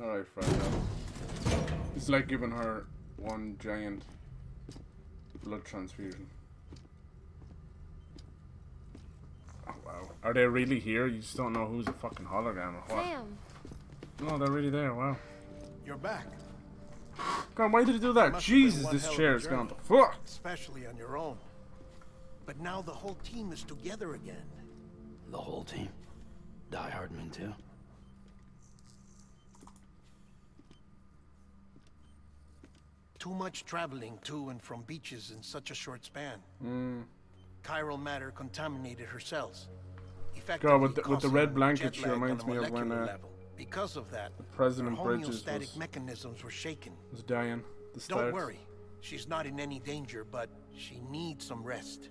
Alright, Fragile. It's like giving her one giant blood transfusion. Oh wow. Are they really here? You just don't know who's a fucking hologram or what? Sam. No, they're really there, wow. You're back. God, why did he do that? Jesus, this chair is gone to fuck! Especially on your own. But now the whole team is together again. The whole team? Die Hardman too? Too much traveling to and from beaches in such a short span. Chiral matter contaminated her cells. God, with the red blanket, she reminds me of when because of that, President her Bridges homeostatic mechanisms were shaken. was dying. The start. Don't worry, she's not in any danger, but she needs some rest.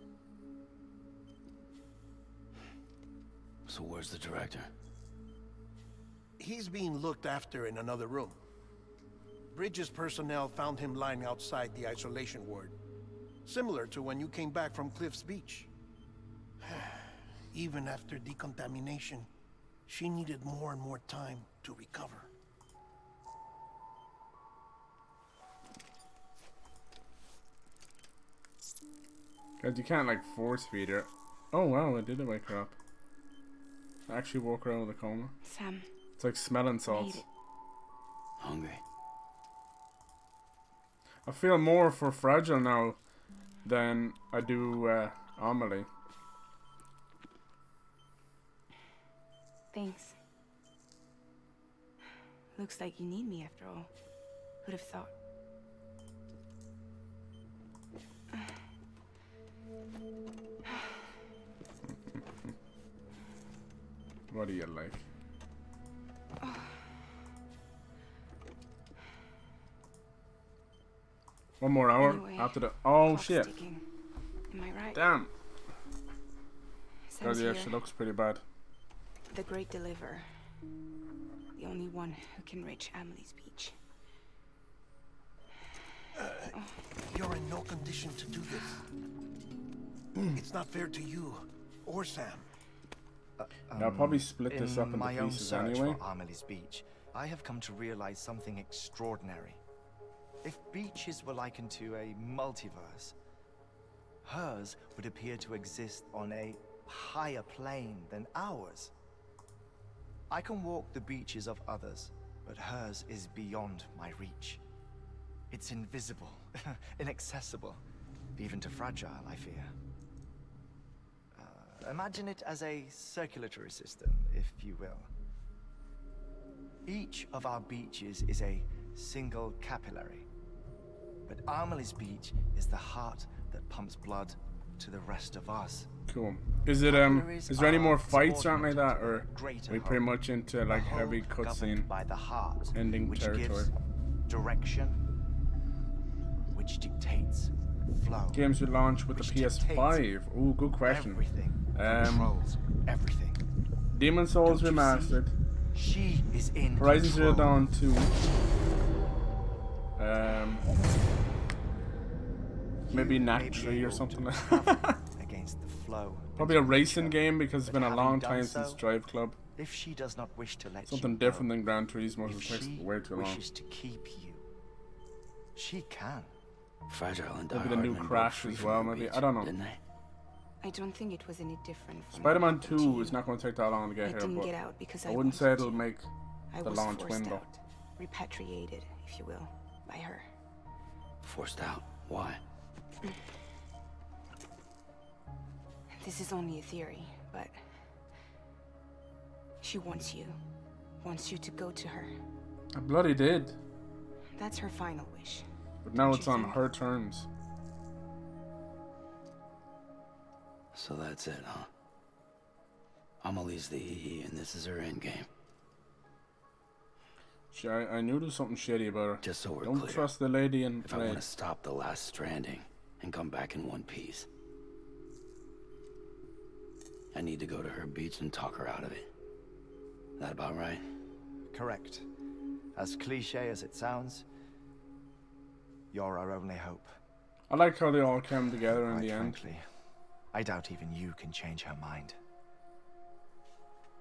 So where's the director? He's being looked after in another room. Bridges personnel found him lying outside the isolation ward. Similar to when you came back from Cliff's Beach. Even after decontamination, she needed more and more time to recover. God, you can't like force feed her. Oh wow, I did wake her up. I actually woke her out of the coma. Sam. It's like smelling salts. Hungry. I feel more for Fragile now than I do Amelie. Thanks. Looks like you need me after all. Who'd have thought? What do you like? One more hour Anyway, after the. Oh clock's shit! ticking. Am I right? Damn. Sam's Oh yeah, here. she looks pretty bad. The Great Deliverer. The only one who can reach Amelie's beach. You're in no condition to do this. It's not fair to you or Sam. Yeah, I'll probably split this up into my own pieces search anyway. for Amelie's Beach, I have come to realize something extraordinary. If beaches were likened to a multiverse, hers would appear to exist on a higher plane than ours. I can walk the beaches of others, but hers is beyond my reach. It's invisible, inaccessible, even to Fragile, I fear. Imagine it as a circulatory system, if you will. Each of our beaches is a single capillary. But Amelie's beach is the heart that pumps blood to the rest of us. Cool. Is it is there any more fights or anything like that, or are we pretty much into like heavy cutscene by the heart, ending which territory? gives direction, which dictates flow. Games will launch with the PS5. Ooh, good question. Everything controls everything. Demon Souls Don't you Remastered. She is in Horizon Zero control. Dawn 2. Maybe Knack 3 or something like that. Against the flow. Probably a racing game because it's But been a having long done time so, since Drive Club. If she does not wish to let Something you different go, than Gran Turismo, if which takes she way too long. wishes to keep you, she can. Fragile and Die Maybe the new Hardman Crash broke as free well, from their maybe. beach, I don't know. Didn't they? I don't think it was any different from Spider-Man what happened 2 to is you. not going to take that long to I get here, didn't but get out because I wouldn't say wanted it'll to. make I the was launch forced window. out, repatriated, if you will, by her. Forced out. Why? This is only a theory, but she wants you to go to her. I bloody did. That's her final wish. But now Don't it's you on think? her terms. So that's it, huh? Amelie's the EE, and this is her endgame. I knew there was something shady about her. Just so we're Don't clear. trust the lady in If I want red. to stop the last stranding and come back in one piece, I need to go to her beach and talk her out of it. That about right? Correct. As cliche as it sounds, you're our only hope. I like how they all came together in Quite the end. frankly, I doubt even you can change her mind.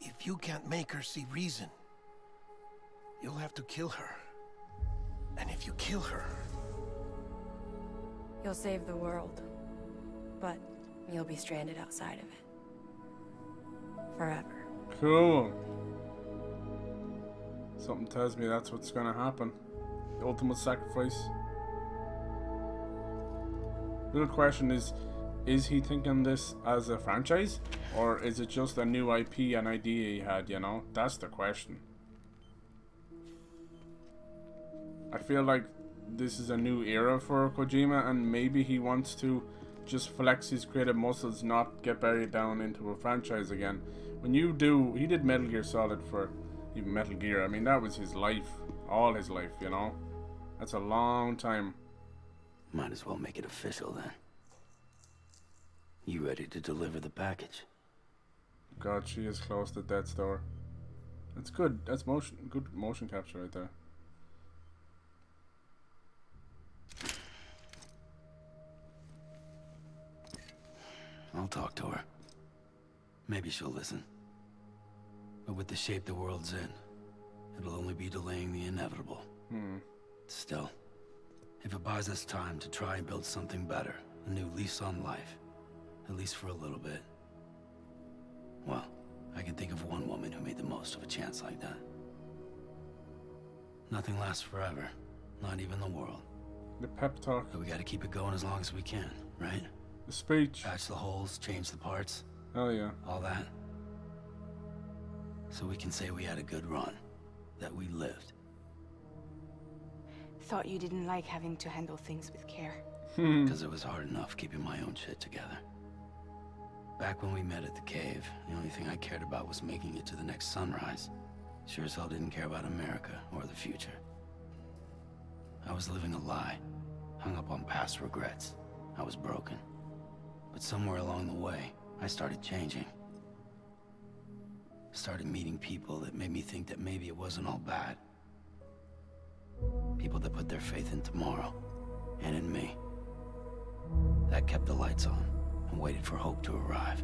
If you can't make her see reason, you'll have to kill her. And if you kill her... You'll save the world. But you'll be stranded outside of it. Forever. Cool. Something tells me that's what's gonna happen. The ultimate sacrifice. The real question is he thinking this as a franchise? Or is it just a new IP and idea he had, you know? That's the question. I feel like this is a new era for Kojima, and maybe he wants to just flex his creative muscles, not get buried down into a franchise again. When you do, he did Metal Gear Solid for even Metal Gear. I mean, that was his life, all his life, you know? That's a long time. Might as well make it official then. You ready to deliver the package? God, she is close to death's door. That's good. That's good motion capture right there. I'll talk to her. Maybe she'll listen. But with the shape the world's in, it'll only be delaying the inevitable. Still, if it buys us time to try and build something better, a new lease on life, at least for a little bit, well, I can think of one woman who made the most of a chance like that. Nothing lasts forever, not even the world. The pep talk. But we gotta keep it going as long as we can, right? The speech. Patch the holes, change the parts. Oh yeah. All that. So we can say we had a good run. That we lived. Thought you didn't like having to handle things with care. Because it was hard enough keeping my own shit together. Back when we met at the cave, the only thing I cared about was making it to the next sunrise. Sure as hell didn't care about America or the future. I was living a lie, hung up on past regrets. I was broken. But somewhere along the way, I started changing. Started meeting people that made me think that maybe it wasn't all bad. People that put their faith in tomorrow, and in me. That kept the lights on, and waited for hope to arrive.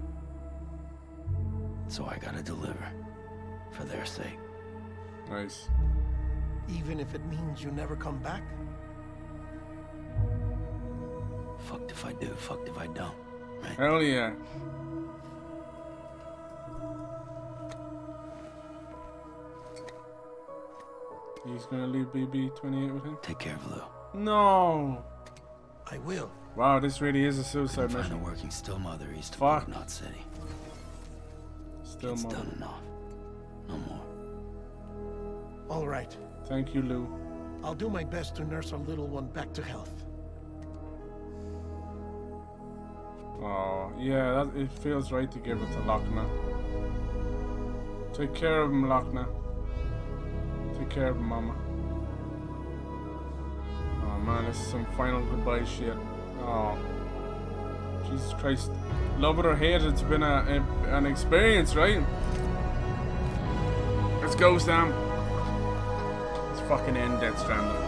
So I gotta deliver, for their sake. Nice. Even if it means you never come back? Fucked if I do, fucked if I don't, right? Hell yeah. He's gonna leave BB-28 with him? Take care of Lou. No! I will. Wow, this really is a suicide Find a mission. working still mother east of Fuck. Knot City. Still It's more. done enough. No more. All right. Thank you, Lou. I'll do my best to nurse our little one back to health. Oh, yeah, it feels right to give it to Lochner. Take care of him, Lochner. Take care of him, Mama. Oh man, this is some final goodbye shit. Oh, Jesus Christ. Love it or hate it, it's been an experience, right? Let's go, Sam. Let's fucking end Death Stranding.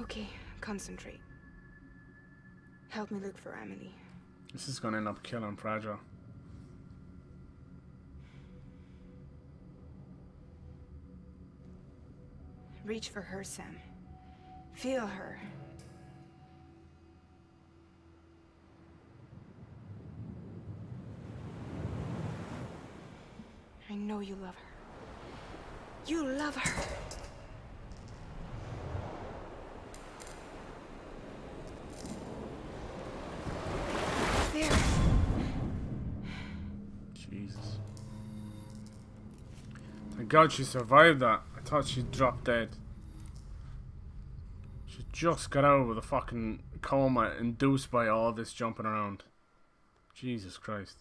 Okay, concentrate. Help me look for Emily. This is gonna end up killing Fragile. Reach for her, Sam. Feel her. I know you love her. You love her. There. Jesus. Thank God she survived that. I thought she'd drop dead. She just got out of the fucking coma induced by all this jumping around. Jesus Christ.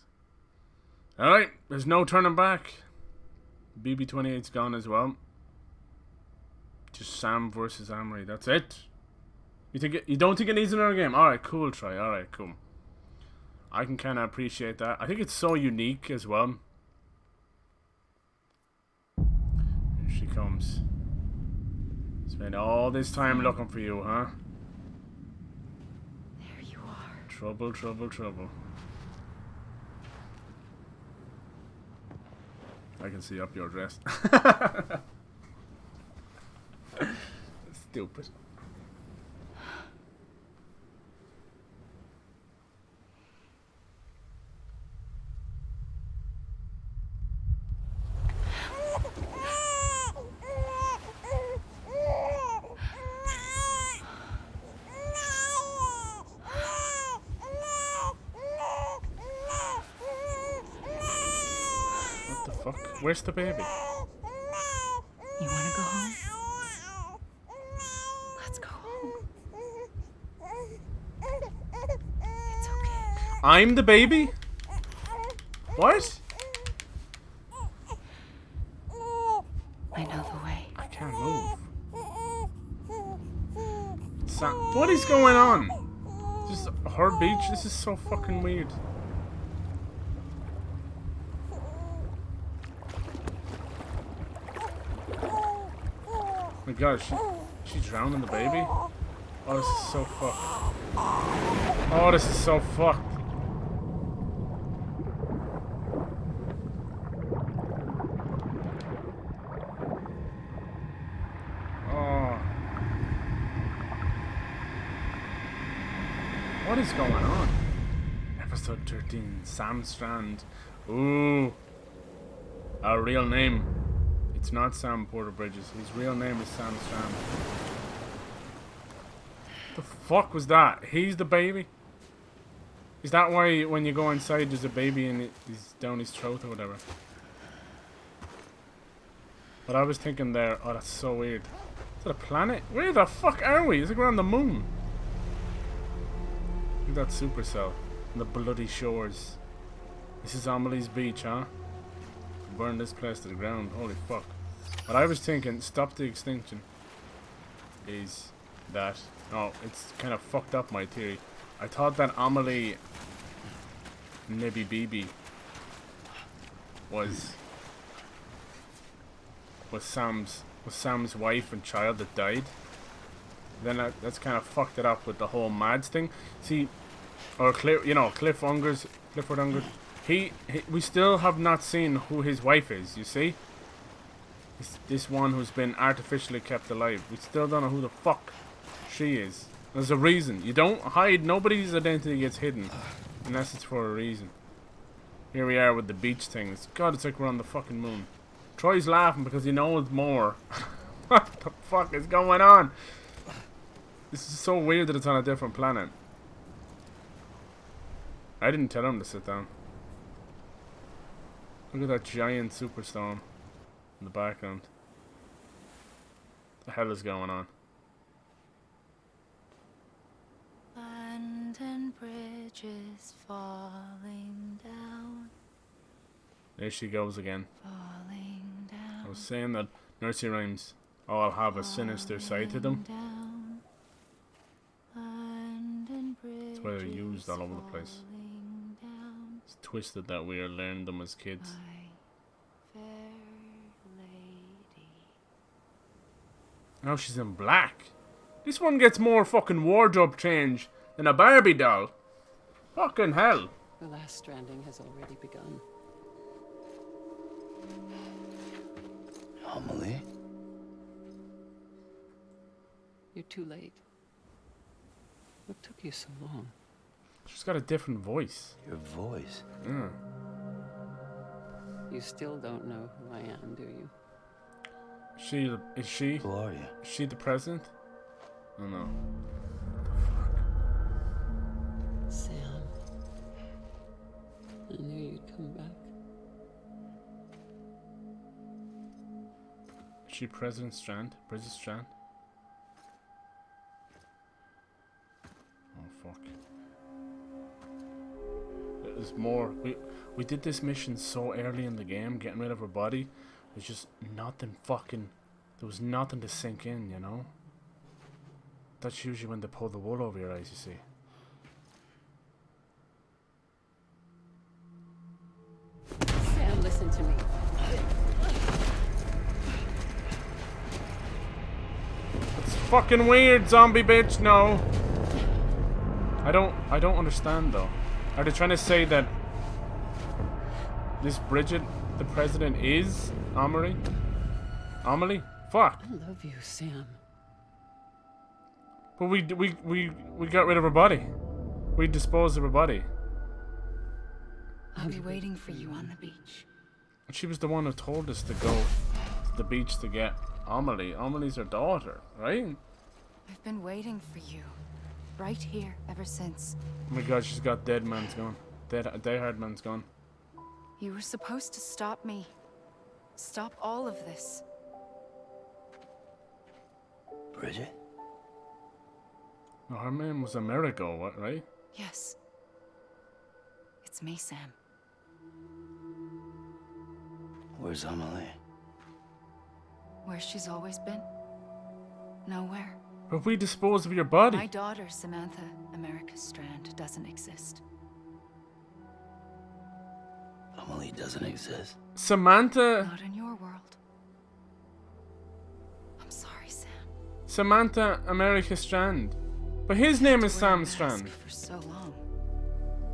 Alright, there's no turning back. BB-28's gone as well. Just Sam versus Amory. That's it. You don't think it needs another game? Alright, cool try. Alright, cool. I can kind of appreciate that. I think it's so unique as well. Here she comes. Spent all this time looking for you, huh? Trouble, trouble, trouble. I can see up your dress. Stupid. What the fuck? Where's the baby? You wanna go home? Let's go home. It's okay. I'm the baby? What? I know the way. I can't move. What is going on? Just her beach? This is so fucking weird. Oh my god, she drowning the baby? Oh, this is so fucked. Oh, this is so fucked. Oh. What is going on? Episode 13, Sam Strand. Ooh. Our real name. It's not Sam Porter Bridges. His real name is Sam Strand. The fuck was that? He's the baby? Is that why when you go inside there's a baby and he's down his throat or whatever? But I was thinking there, oh that's so weird. Is that a planet? Where the fuck are we? It's like we're on the moon. Look at that supercell. And the bloody shores. This is Amelie's beach, huh? Burn this place to the ground. Holy fuck. What I was thinking, stop the extinction, is that... Oh, it's kind of fucked up my theory. I thought that Amelie Nibby Bibi was Sam's wife and child that died. Then that's kind of fucked it up with the whole Mads thing. See, or Clifford Unger. We still have not seen who his wife is. You see, this one who's been artificially kept alive. We still don't know who the fuck she is. There's a reason. You don't hide. Nobody's identity gets hidden unless it's for a reason. Here we are with the beach things. God, it's like we're on the fucking moon. Troy's laughing because he knows more. What the fuck is going on? This is so weird that it's on a different planet. I didn't tell him to sit down. Look at that giant superstorm in the background. What the hell is going on? London Bridge is falling down. There she goes again. Falling down. I was saying that nursery rhymes all have a sinister side to them. That's why they're used all over the place. It's twisted that we are learning them as kids. Now she's in black. This one gets more fucking wardrobe change than a Barbie doll. Fucking hell. The last stranding has already begun. Amelie? You're too late. What took you so long? She's got a different voice. Your voice? Yeah. You still don't know who I am, do you? Is she? Who are you? Is she the president? Oh no. Sam. I knew you'd come back. Is she President Strand? Bridget Strand? Oh fuck. There's more. We did this mission so early in the game, getting rid of her body. There's just nothing fucking... There was nothing to sink in, you know? That's usually when they pull the wool over your eyes, you see. Sam, listen to me. It's fucking weird, zombie bitch, no. I don't understand though. Are they trying to say that this Bridget, the president, is Amelie? Amelie? Fuck. I love you, Sam. But we got rid of her body. We disposed of her body. I'll be waiting for you on the beach. She was the one who told us to go to the beach to get Amelie. Amelie's her daughter, right? I've been waiting for you. Right here, ever since. Oh my god, she's got dead man's gone. Dead hard man's gone. You were supposed to stop me. Stop all of this. Bridget? No, her name was Amerigo, what, right? Yes. It's me, Sam. Where's Amelie? Where she's always been. Nowhere. But we disposed of your body. My daughter, Samantha America Strand, doesn't exist. Amelie doesn't exist. Samantha... Not in your world. I'm sorry, Sam. Samantha America Strand. But his name is Wear a Sam mask Strand. for so long.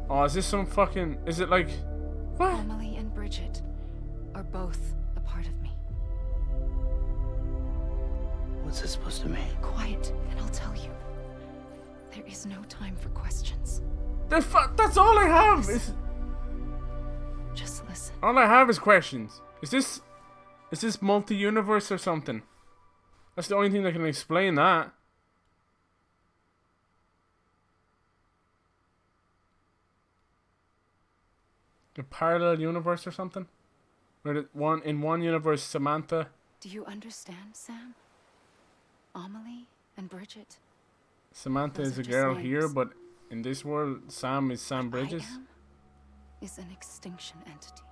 Oh, is this some fucking... Is it like... What? Emily and Bridget are both a part of me. What's this supposed to mean? Quiet, and I'll tell you. There is no time for questions. That's all I have! Just listen. All I have is questions. Is this multi-universe or something? That's the only thing that can explain that. A parallel universe or something? Where in one universe, Samantha... Do you understand, Sam? Amelie and Bridget. Samantha Those is are a just girl names. here, but in this world, Sam is Sam Bridges. I am is an extinction entity.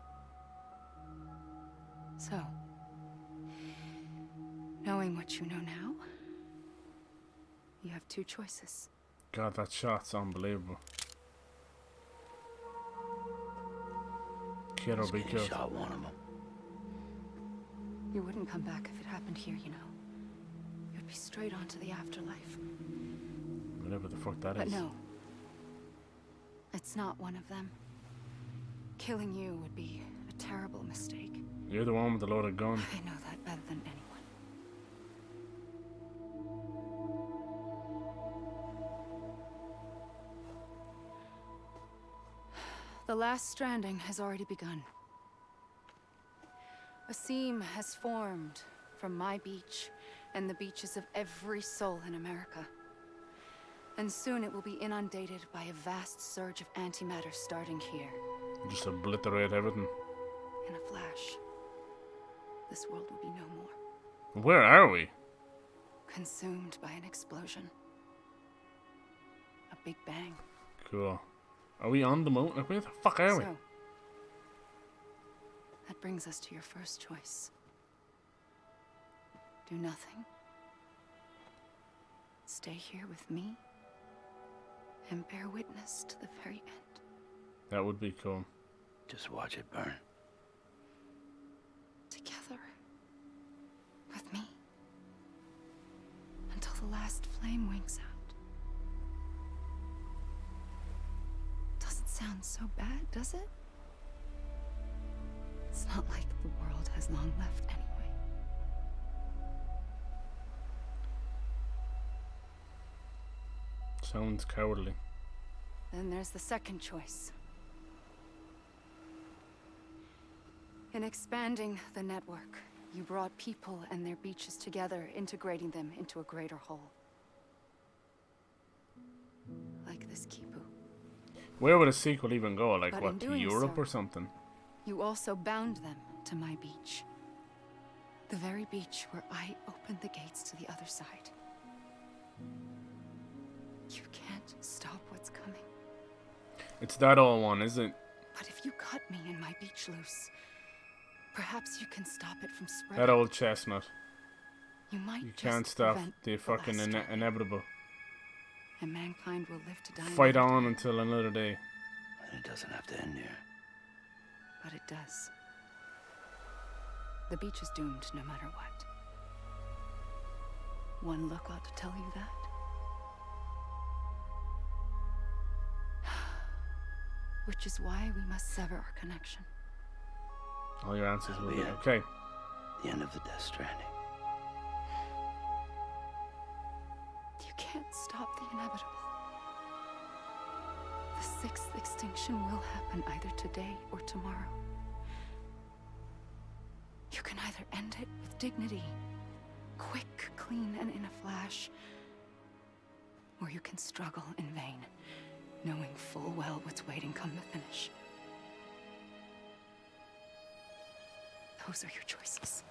So, knowing what you know now, you have two choices. God, that shot's unbelievable. Kill or be You killed. shot one of them. You wouldn't come back if it happened here, you know. You'd be straight onto the afterlife. Whatever the fuck that But is. no. It's not one of them. Killing you would be a terrible mistake. You're the one with the loaded gun. I know that better than anyone. The last stranding has already begun. A seam has formed from my beach and the beaches of every soul in America. And soon it will be inundated by a vast surge of antimatter starting here. Just obliterate everything. In a flash, this world will be no more. Where are we? Consumed by an explosion. A big bang. Cool. Are we on the moon? Like, where the fuck are we? So, that brings us to your first choice. Do nothing. Stay here with me. And bear witness to the very end. That would be cool. Just watch it burn. Together. With me. Until the last flame winks out. Doesn't sound so bad, does it? It's not like the world has long left anyway. Sounds cowardly. Then there's the second choice. In expanding the network, you brought people and their beaches together, integrating them into a greater whole. Like this Kipu. Where would a sequel even go? Like, But what, in to doing Europe so, or something? You also bound them to my beach. The very beach where I opened the gates to the other side. You can't stop what's coming. It's that old one, isn't it? But if you cut me and my beach loose, perhaps you can stop it from spreading. That old chestnut. You might You just can't stop prevent the fucking last strike. inevitable. And mankind will live to die. Fight another on day. until another day. And it doesn't have to end here. But it does. The beach is doomed no matter what. One look ought to tell you that. Which is why we must sever our connection. All your answers will be Yeah. okay. The end of the Death Stranding. You can't stop the inevitable. The sixth extinction will happen either today or tomorrow. You can either end it with dignity, quick, clean, and in a flash, or you can struggle in vain, knowing full well what's waiting come the finish. Those are your choices.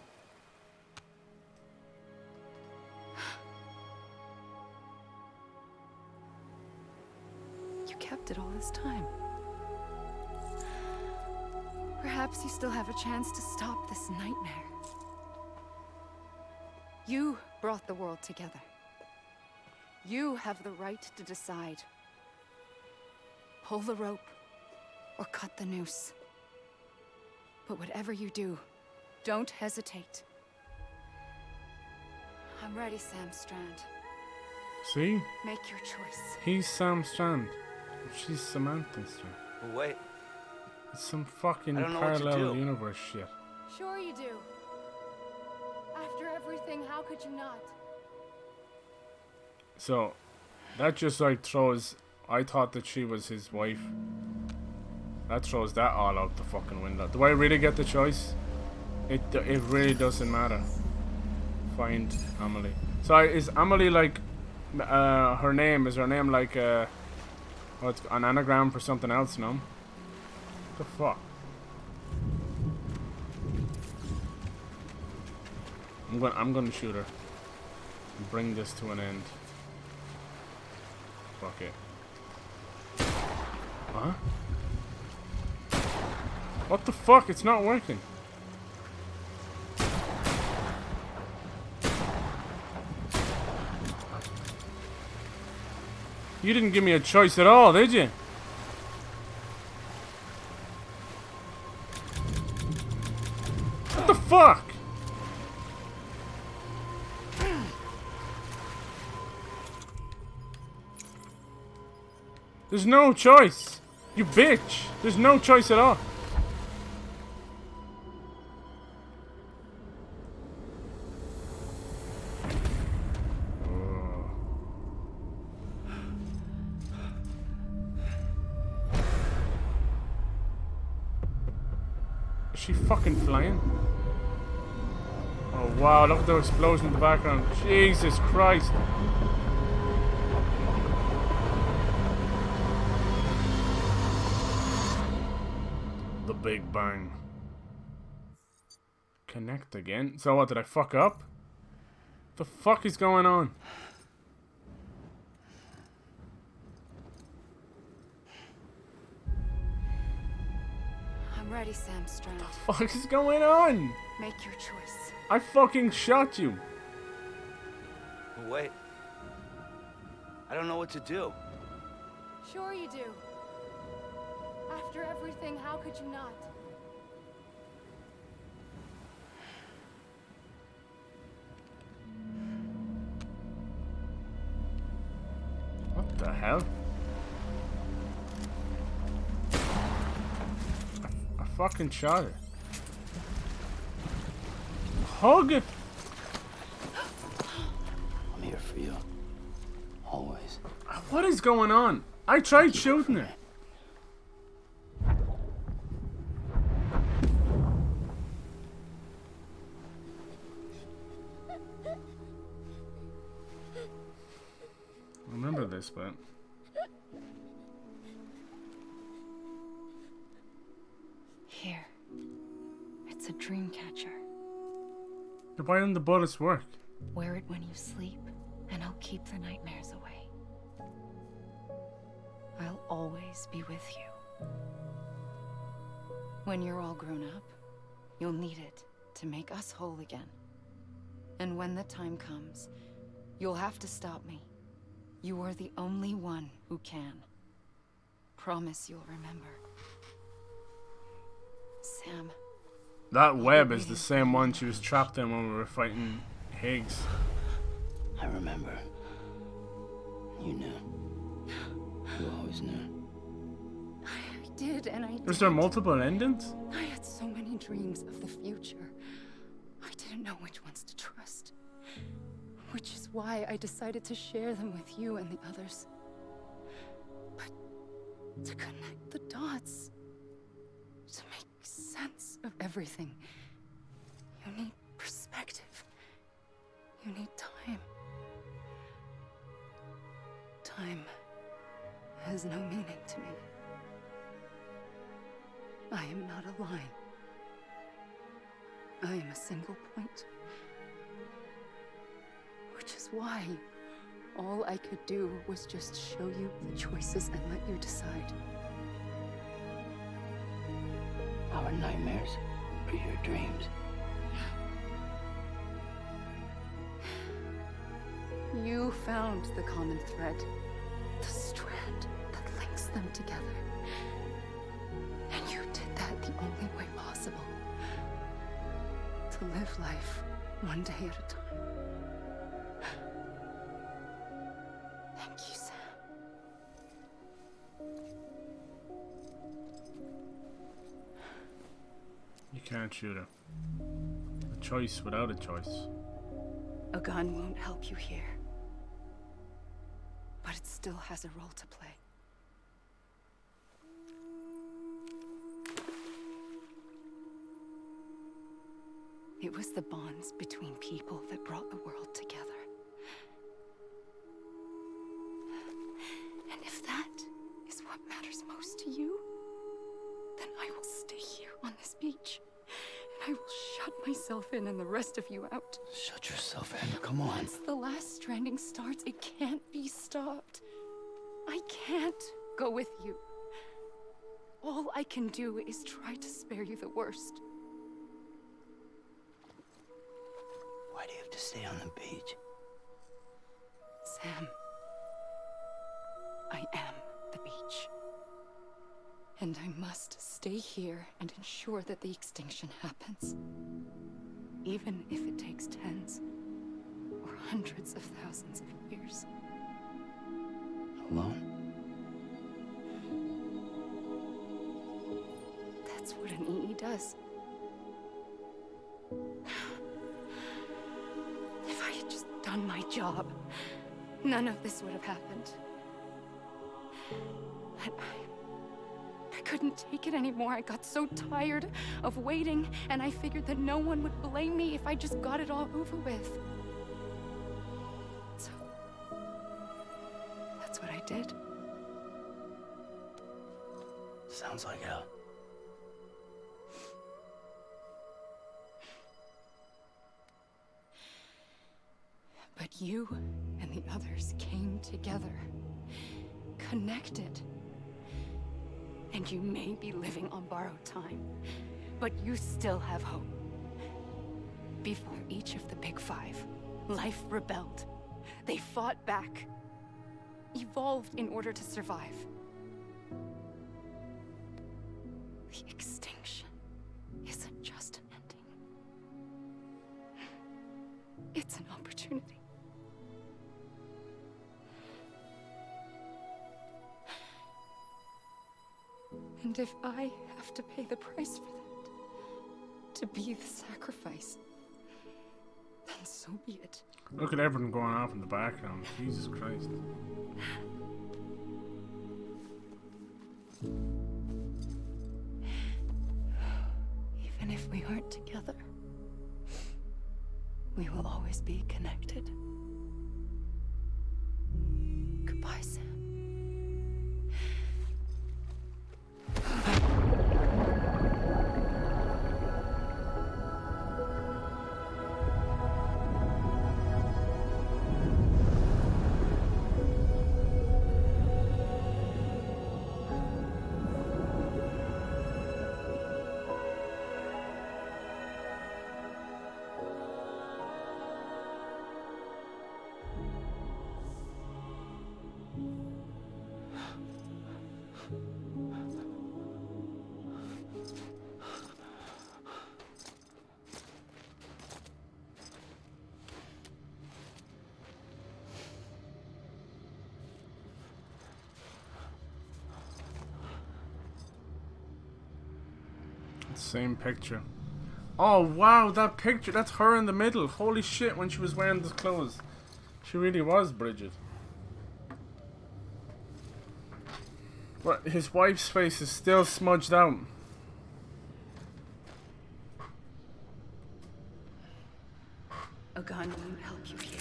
You kept it all this time. Perhaps you still have a chance to stop this nightmare. You brought the world together. You have the right to decide. Pull the rope or cut the noose. But whatever you do, don't hesitate. I'm ready, Sam Strand. See? Make your choice. He's Sam Strand. She's Samantha Strand. But wait, It's some fucking I don't know what to parallel do. universe shit. Sure you do. After everything, how could you not? So, that just like throws... I thought that she was his wife. That throws that all out the fucking window. Do I really get the choice? It really doesn't matter. Find Amelie. So is Amelie like... her name? Is her name like oh, it's an anagram for something else, no? What the fuck? I'm gonna shoot her. And bring this to an end. Fuck it. Huh? What the fuck? It's not working. You didn't give me a choice at all, did you? What the fuck? There's no choice. You bitch. There's no choice at all. Is she fucking flying? Oh wow, look at the explosion in the background. Jesus Christ. The Big Bang. Connect again? So what, did I fuck up? The fuck is going on? I'm ready, Sam Strand. The fuck is going on? Make your choice. I fucking shot you. but wait. I don't know what to do. Sure you do. After everything, how could you not? What the hell? I fucking shot it. Hug it. I'm here for you. Always. What is going on? I tried shooting it. Remember this, but Here. It's a dream catcher. why didn't the bullets work? Wear it when you sleep, and I'll keep the nightmares away. I'll always be with you. When you're all grown up, you'll need it to make us whole again. And when the time comes, you'll have to stop me. You are the only one who can. Promise you'll remember. Sam. That web is the same one she was trapped in when we were fighting Higgs. I remember. You knew. You always knew. did, and I Is there didn't. multiple endings? I had so many dreams of the future. I didn't know which ones to trust. Which is why I decided to share them with you and the others. But to connect the dots, to make sense of everything, you need perspective. You need time. Time has no meaning to me. I am not a line. I am a single point. Which is why all I could do was just show you the choices and let you decide. Our nightmares or your dreams? You found the common thread, the strand that links them together. And you did that the only way possible. To live life one day at a time. Thank you, Sam. You can't shoot her. A choice without a choice. A gun won't help you here. But it still has a role to play. It was the bonds between people that brought the world together. And if that is what matters most to you, then I will stay here on this beach. And I will shut myself in and the rest of you out. Shut yourself in, come on. Once the last stranding starts, it can't be stopped. I can't go with you. All I can do is try to spare you the worst. Why do you have to stay on the beach? Sam, I am the beach. And I must stay here and ensure that the extinction happens. Even if it takes tens or hundreds of thousands of years. Alone? That's what an EE does. If I had just done my job, none of this would have happened. But I couldn't take it anymore. I got so tired of waiting, and I figured that no one would blame me if I just got it all over with. So, that's what I did. Sounds like hell. But you and the others came together, connected. And you may be living on borrowed time, but you still have hope. Before each of the Big Five, life rebelled. They fought back, evolved in order to survive. The extinction isn't just an ending. It's an opportunity. And if I have to pay the price for that, to be the sacrifice, then so be it. Look at everything going off in the background. Jesus Christ. Even if we aren't together, we will always be connected. Goodbye, Sam. Same picture. Oh wow, that picture, that's her in the middle. Holy shit, when she was wearing those clothes. She really was Bridget. But his wife's face is still smudged out. A gun won't help you here.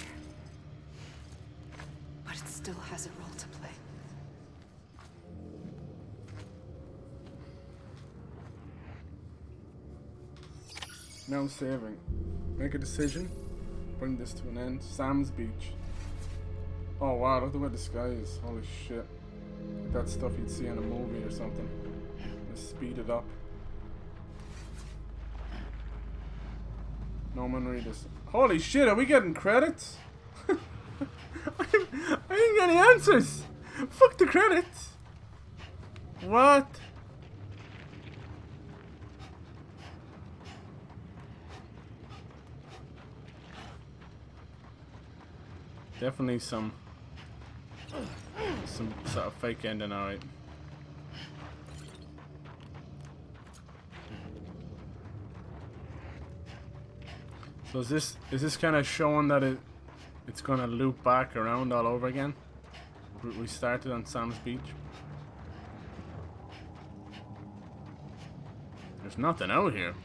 But it still has a role to play. Now saving. Make a decision. Bring this to an end. Sam's Beach. Oh wow, look at the way the sky is. Holy shit. Like that stuff you'd see in a movie or something. Let's speed it up. Norman Reedus. Holy shit, are we getting credits? I didn't get any answers. Fuck the credits. What? Definitely some sort of fake ending, alright. So is this kind of showing that it's gonna loop back around all over again? We started on Sam's Beach. There's nothing out here.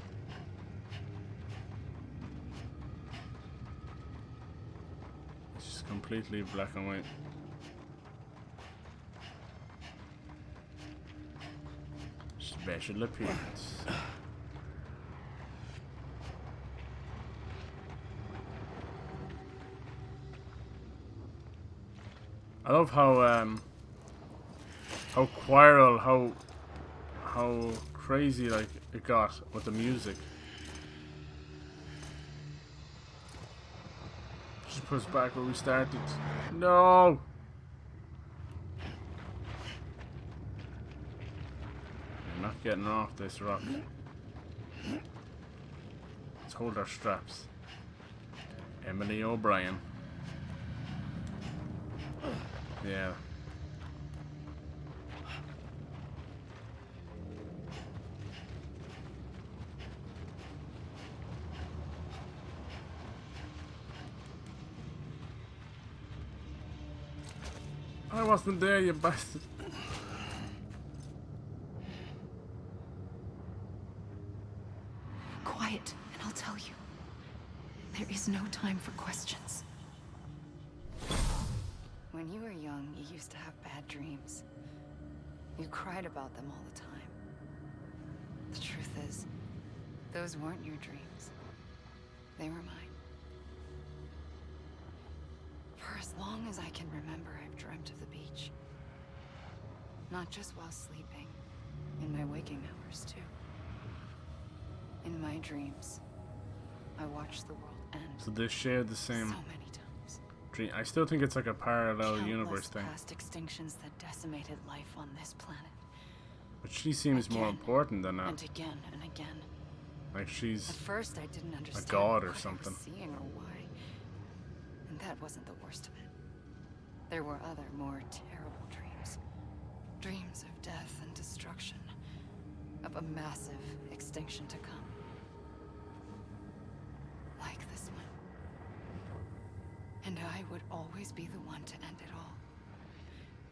It's just completely black and white. Special appearance. I love how viral, how crazy like it got with the music. Just put us back where we started. No. We're not getting off this rock. Let's hold our straps. Emily O'Brien. Yeah. I wasn't there, you bastard. Quiet, and I'll tell you. There is no time for questions. When you were young, you used to have bad dreams. You cried about them all the time. The truth is, those weren't your dreams. They were mine. For as long as I can remember, I've dreamt of the beach. Not just while sleeping, in my waking hours too. In my dreams, I watched the world end. So they share the same So many times. dream. I still think it's like a parallel Countless universe thing. past extinctions that decimated life on this planet. But she seems more Again, important than that. And again and again. Like At she's first, I didn't understand god or what something. I was seeing or why. And that wasn't the worst of it. There were other, more terrible dreams. Dreams of death and destruction. Of a massive extinction to come. Like this one. And I would always be the one to end it all.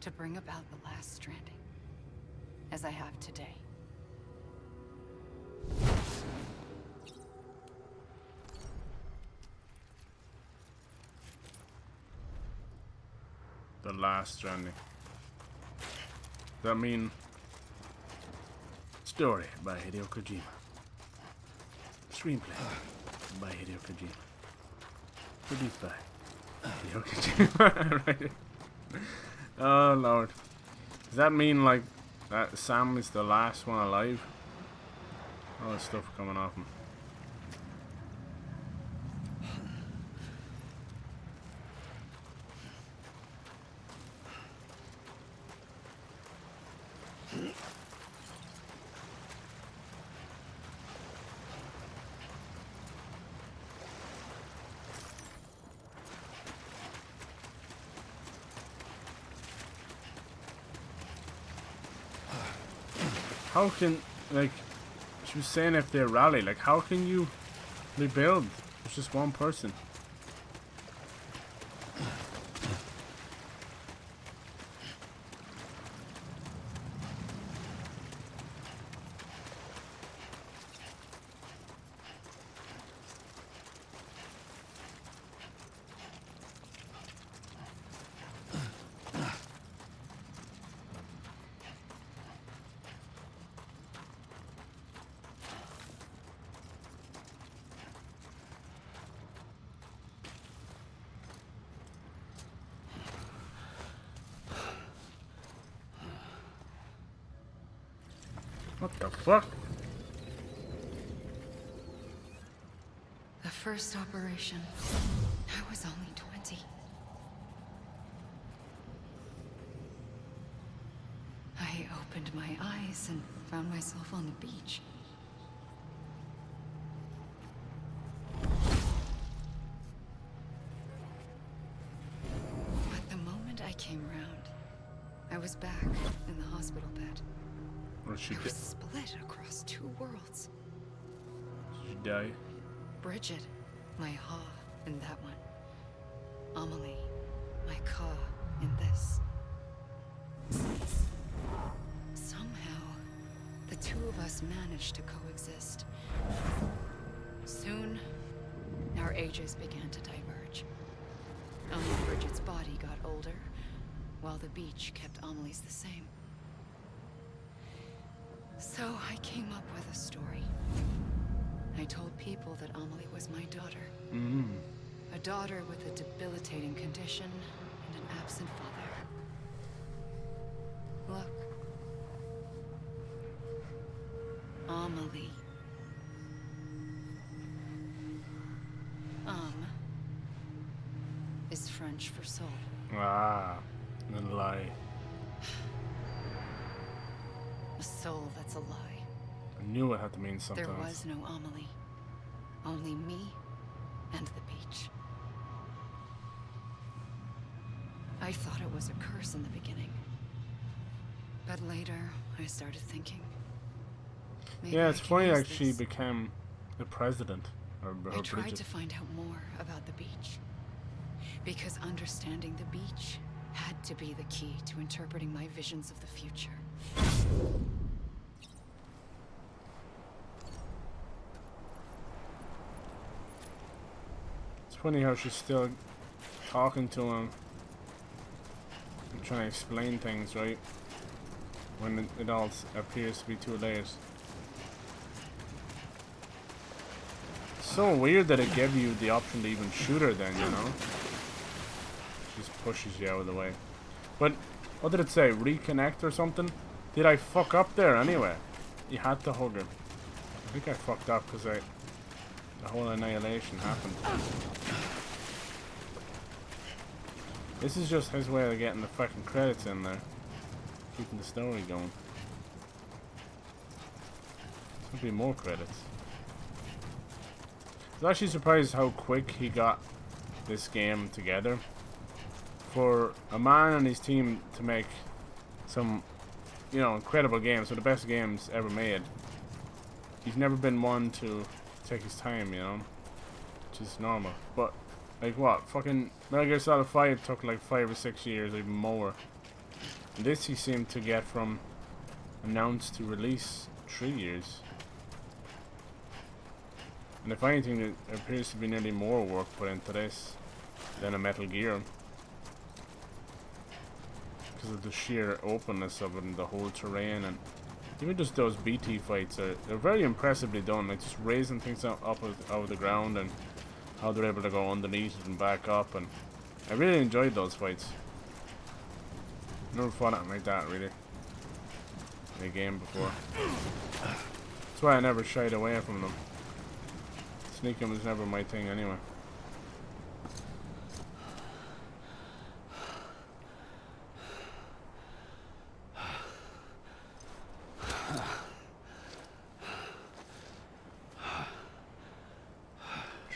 To bring about the last stranding. As I have today. the last stranding. Does that mean story by Hideo Kojima? Screenplay by Hideo Kojima. Produced by Hideo Kojima. Right. Oh lord. Does that mean like that Sam is the last one alive? All this stuff coming off him. How can, like, She was saying if they rally, like, how can you rebuild? It's just one person. What the fuck? The first operation. I was only 20. I opened my eyes and found myself on the beach. But the moment I came round, I was back in the hospital bed. Or she I was split across two worlds. Did you die? Bridget, my Ha in that one. Amelie, my Ka in this. Somehow, the two of us managed to coexist. Soon, our ages began to diverge. Only Bridget's body got older, while the beach kept Amelie's the same. So I came up with a story. I told people that Amelie was my daughter. A daughter with a debilitating condition and an absent father. Look. Amelie. Is French for soul. Ah, no lie. A soul that's a lie. I knew it had to mean something There else. was no Amelie. Only me and the beach. I thought it was a curse in the beginning. But later, I started thinking. Maybe Yeah, I it's can funny use like she this. became the president. Or I tried Bridget. to find out more about the beach. Because understanding the beach had to be the key to interpreting my visions of the future. It's funny how she's still talking to him and trying to explain things, right? When it all appears to be too late. So weird that it gave you the option to even shoot her then, you know? Just pushes you out of the way. But what did it say? Reconnect or something? Did I fuck up there anyway? You had to hug her. I think I fucked up because the whole annihilation happened. This is just his way of getting the fucking credits in there. Keeping the story going. There'll be more credits. I was actually surprised how quick he got this game together. For a man and his team to make some, you know, incredible games, some of the best games ever made. He's never been one to take his time, you know, which is normal. But like what, fucking Metal Gear Solid 5 took like 5 or 6 years, even more. And this he seemed to get from announced to release 3 years. And if anything, there appears to be nearly more work put into this than a Metal Gear. Because of the sheer openness of it and the whole terrain, and even just those BT fights they're very impressively done. Like just raising things up out of the ground and how they're able to go underneath it and back up, and I really enjoyed those fights. Never fought anything like that really in a game before. That's why I never shied away from them. Sneaking was never my thing anyway.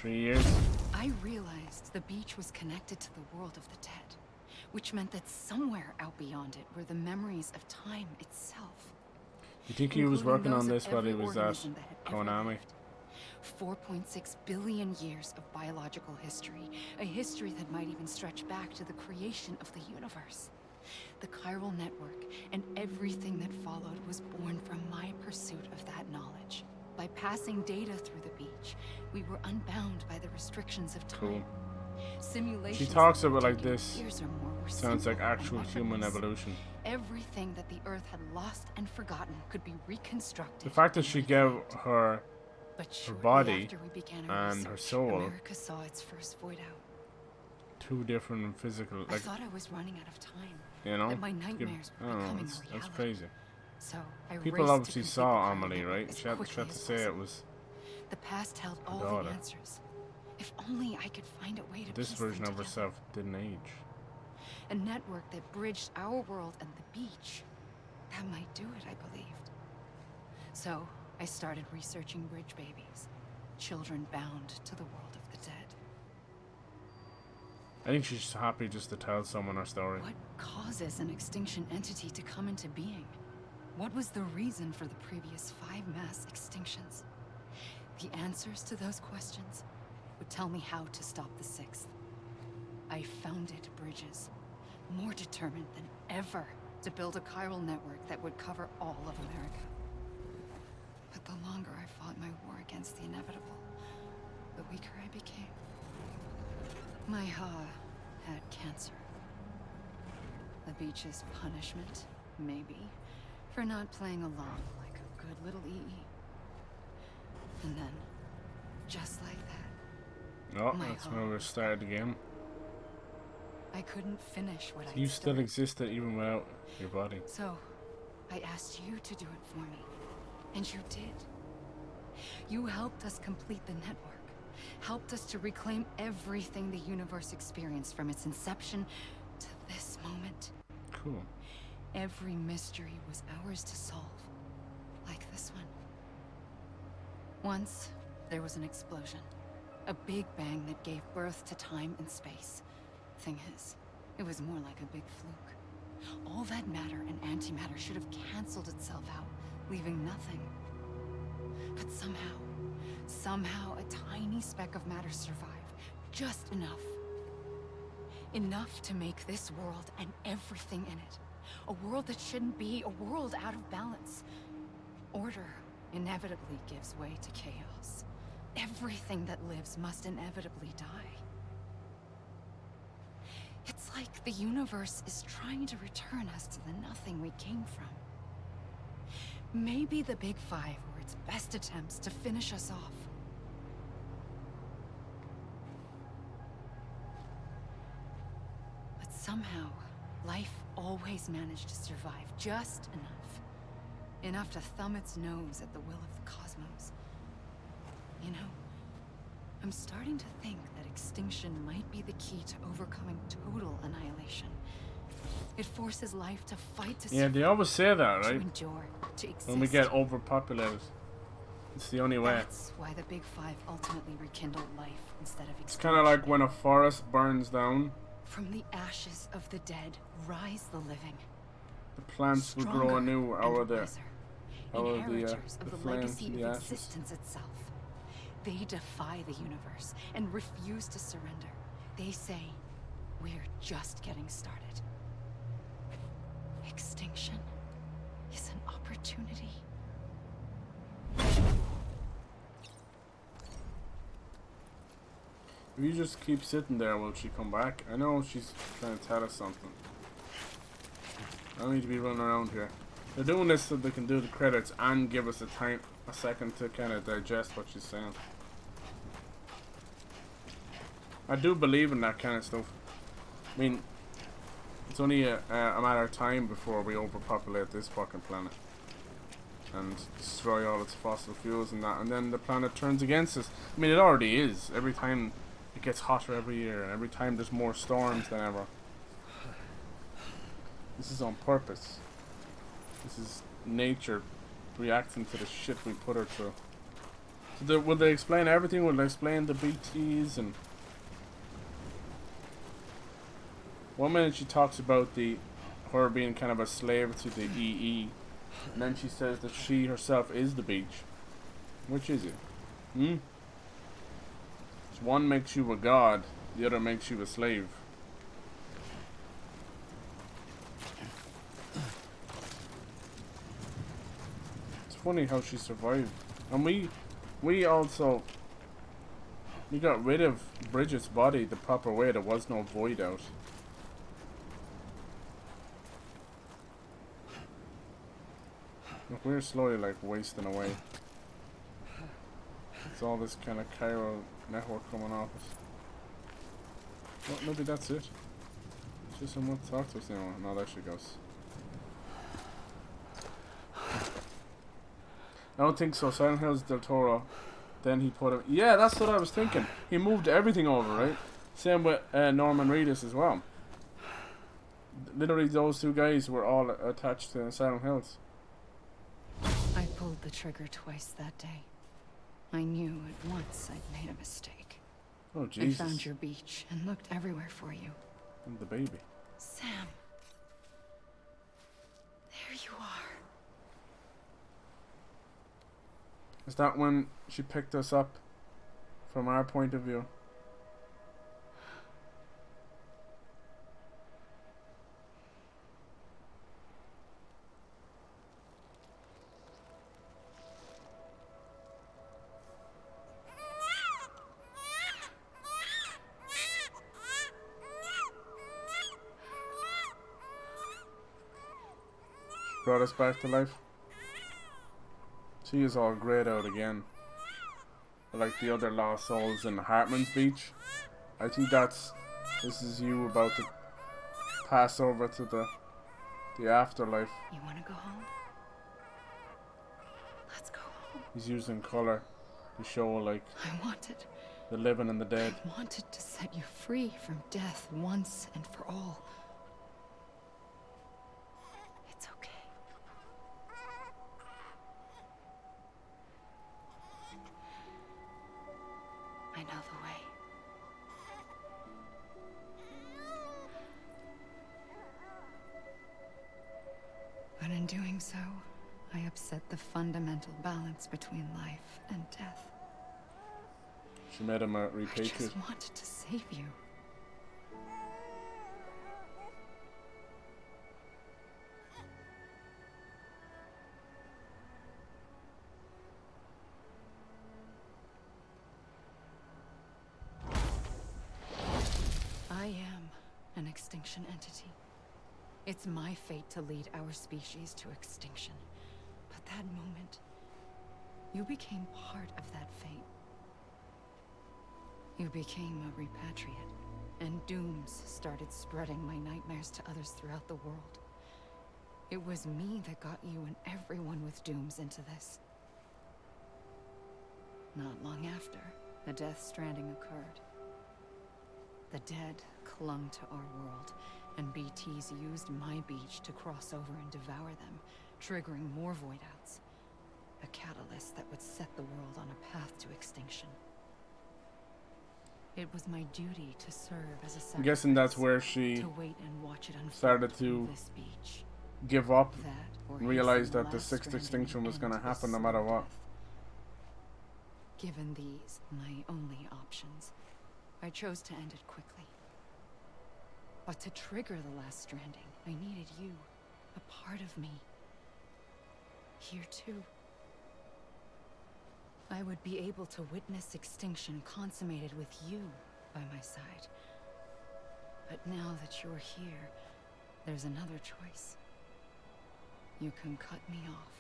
Years. I realized the beach was connected to the world of the dead, which meant that somewhere out beyond it were the memories of time itself. You think he was including working on those of this while he every was at organism that had ever Konami? lived. 4.6 billion years of biological history, a history that might even stretch back to the creation of the universe. The chiral network and everything that followed was born from my pursuit of that knowledge. By passing data through the beach, we were unbound by the restrictions of time. Cool. Simulations She talks that about were like taken this. years or more were Sounds like simple and actual human effortless. evolution. Everything that the Earth had lost and forgotten could be reconstructed. The fact that she gave her But shortly body after we began our and her research, soul America saw its first void out. two different physical, I like, thought I was running out of time. you know, that my give- nightmares I were don't know, becoming that's reality. crazy. So I People raced to obviously complete saw the chiral Amelie, network right? as She had quickly to as say it possible. was The past held all daughter. the answers. If only I could find a way to this piece them version of together. herself didn't age. A network that bridged our world and the beach. That might do it, I believed. So I started researching bridge babies, children bound to the world of the dead. I think she's happy just to tell someone her story. What causes an extinction entity to come into being? What was the reason for the previous 5 mass extinctions? The answers to those questions would tell me how to stop the 6th. I founded bridges, more determined than ever to build a chiral network that would cover all of America. But the longer I fought my war against the inevitable, the weaker I became. My Ha had cancer. The beach's punishment, maybe, for not playing along like a good little EE. And then, just like that, Oh, My that's heart. when we started the game. I couldn't finish what I You still started. existed even without your body. So, I asked you to do it for me. And you did. You helped us complete the network. Helped us to reclaim everything the universe experienced from its inception to this moment. Cool. Every mystery was ours to solve. Like this one. Once, there was an explosion. A big bang that gave birth to time and space. Thing is, it was more like a big fluke. All that matter and antimatter should have canceled itself out, leaving nothing. But somehow a tiny speck of matter survived. Just enough. Enough to make this world and everything in it. A world that shouldn't be, a world out of balance. Order inevitably gives way to chaos. Everything that lives must inevitably die. It's like the universe is trying to return us to the nothing we came from. Maybe the Big Five were its best attempts to finish us off. But somehow, life always managed to survive just enough. Enough to thumb its nose at the will of the cosmos. You know, I'm starting to think that extinction might be the key to overcoming total annihilation. It forces life to fight to Yeah, they always say that, to right? endure, to exist. When we get overpopulated. It's the only way. That's why the Big Five ultimately rekindled life instead of extinction. It's kind of like when a forest burns down, From the ashes of the dead rise the living. the plants will grow Stronger anew and out of the wiser. out of the Inheritors of the flames legacy and the of ashes. existence itself. They defy the universe and refuse to surrender. They say, we're just getting started. Extinction is an opportunity. If you just keep sitting there, will she come back? I know she's trying to tell us something. I don't need to be running around here. They're doing this so they can do the credits and give us a second to kind of digest what she's saying. I do believe in that kind of stuff. I mean, it's only a matter of time before we overpopulate this fucking planet and destroy all its fossil fuels and that, and then the planet turns against us. I mean, it already is. Every time it gets hotter every year, and every time there's more storms than ever. This is on purpose. This is nature reacting to the shit we put her through. So will they explain everything? Will they explain the BTs and... One minute she talks about her being kind of a slave to the EE, And then she says that she herself is the beach. Which is it? Hmm? So one makes you a god, the other makes you a slave. It's funny how she survived. And we got rid of Bridget's body the proper way. There was no void out. Look, we're slowly like wasting away. It's all this kind of chiral network coming off us. Well, maybe that's it. It's just someone to talk to us now. No, there she goes. I don't think so. Silent Hills Del Toro. Then he put it. Yeah, that's what I was thinking. He moved everything over, right? Same with Norman Reedus as well. Literally, those two guys were all attached to Silent Hills. I pulled the trigger twice that day. I knew at once I'd made a mistake. Oh, Jesus. I found your beach and looked everywhere for you. And the baby. Sam. There you are. Is that when she picked us up from our point of view? Brought us back to life. She is all grayed out again. Like the other lost souls in Hartman's Beach. I think this is you about to pass over to the afterlife. You want to go home? Let's go home. He's using colour to show like I wanted. the living and the dead. I wanted to set you free from death once and for all. It's okay. I know the way. But in doing so, I upset the fundamental balance between life and death. She made him a I repatriate. just wanted to save you. I am an extinction entity. It's my fate to lead our species to extinction. But that moment, you became part of that fate. You became a repatriate, and dooms started spreading my nightmares to others throughout the world. It was me that got you and everyone with dooms into this. Not long after, the Death Stranding occurred. The dead clung to our world, and BTs used my beach to cross over and devour them, triggering more void-outs. A catalyst that would set the world on a path to extinction. It was my duty to serve as a sacrifice. I'm guessing that's where she to wait and watch it unfold started to on this beach. give up That or and realized hasten that the last sixth stranding extinction was end going to to happen no slow matter what. death. Given these, my only options, I chose to end it quickly. But to trigger the last stranding, I needed you, a part of me. Here too. I would be able to witness extinction consummated with you by my side. But now that you're here, there's another choice. You can cut me off.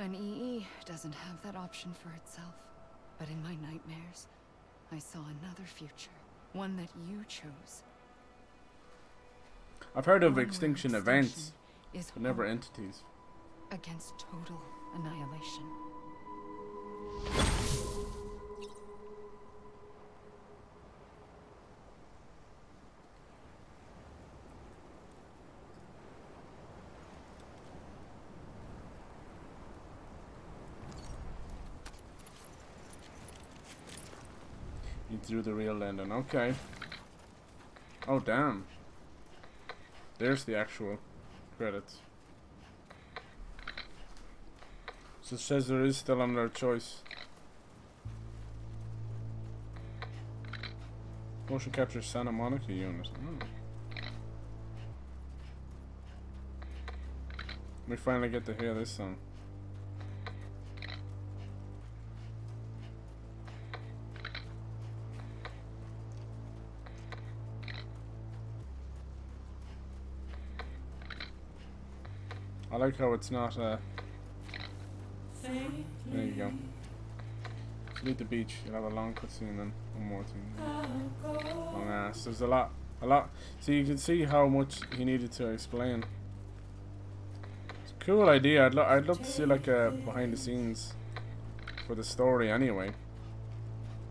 An EE doesn't have that option for itself. But in my nightmares, I saw another future. One that you chose. I've heard of One where extinction events, is but never hope entities. against total annihilation. You drew the real ending. Okay. Oh, damn. There's the actual credits. So it says there is still another choice. Motion capture Santa Monica unit. We finally get to hear this song. I like how it's not there you go. Leave the beach, you'll have a long cutscene and then one more thing. Long ass. There's a lot. So you can see how much he needed to explain. It's a cool idea. I'd love to see like a behind the scenes for the story anyway.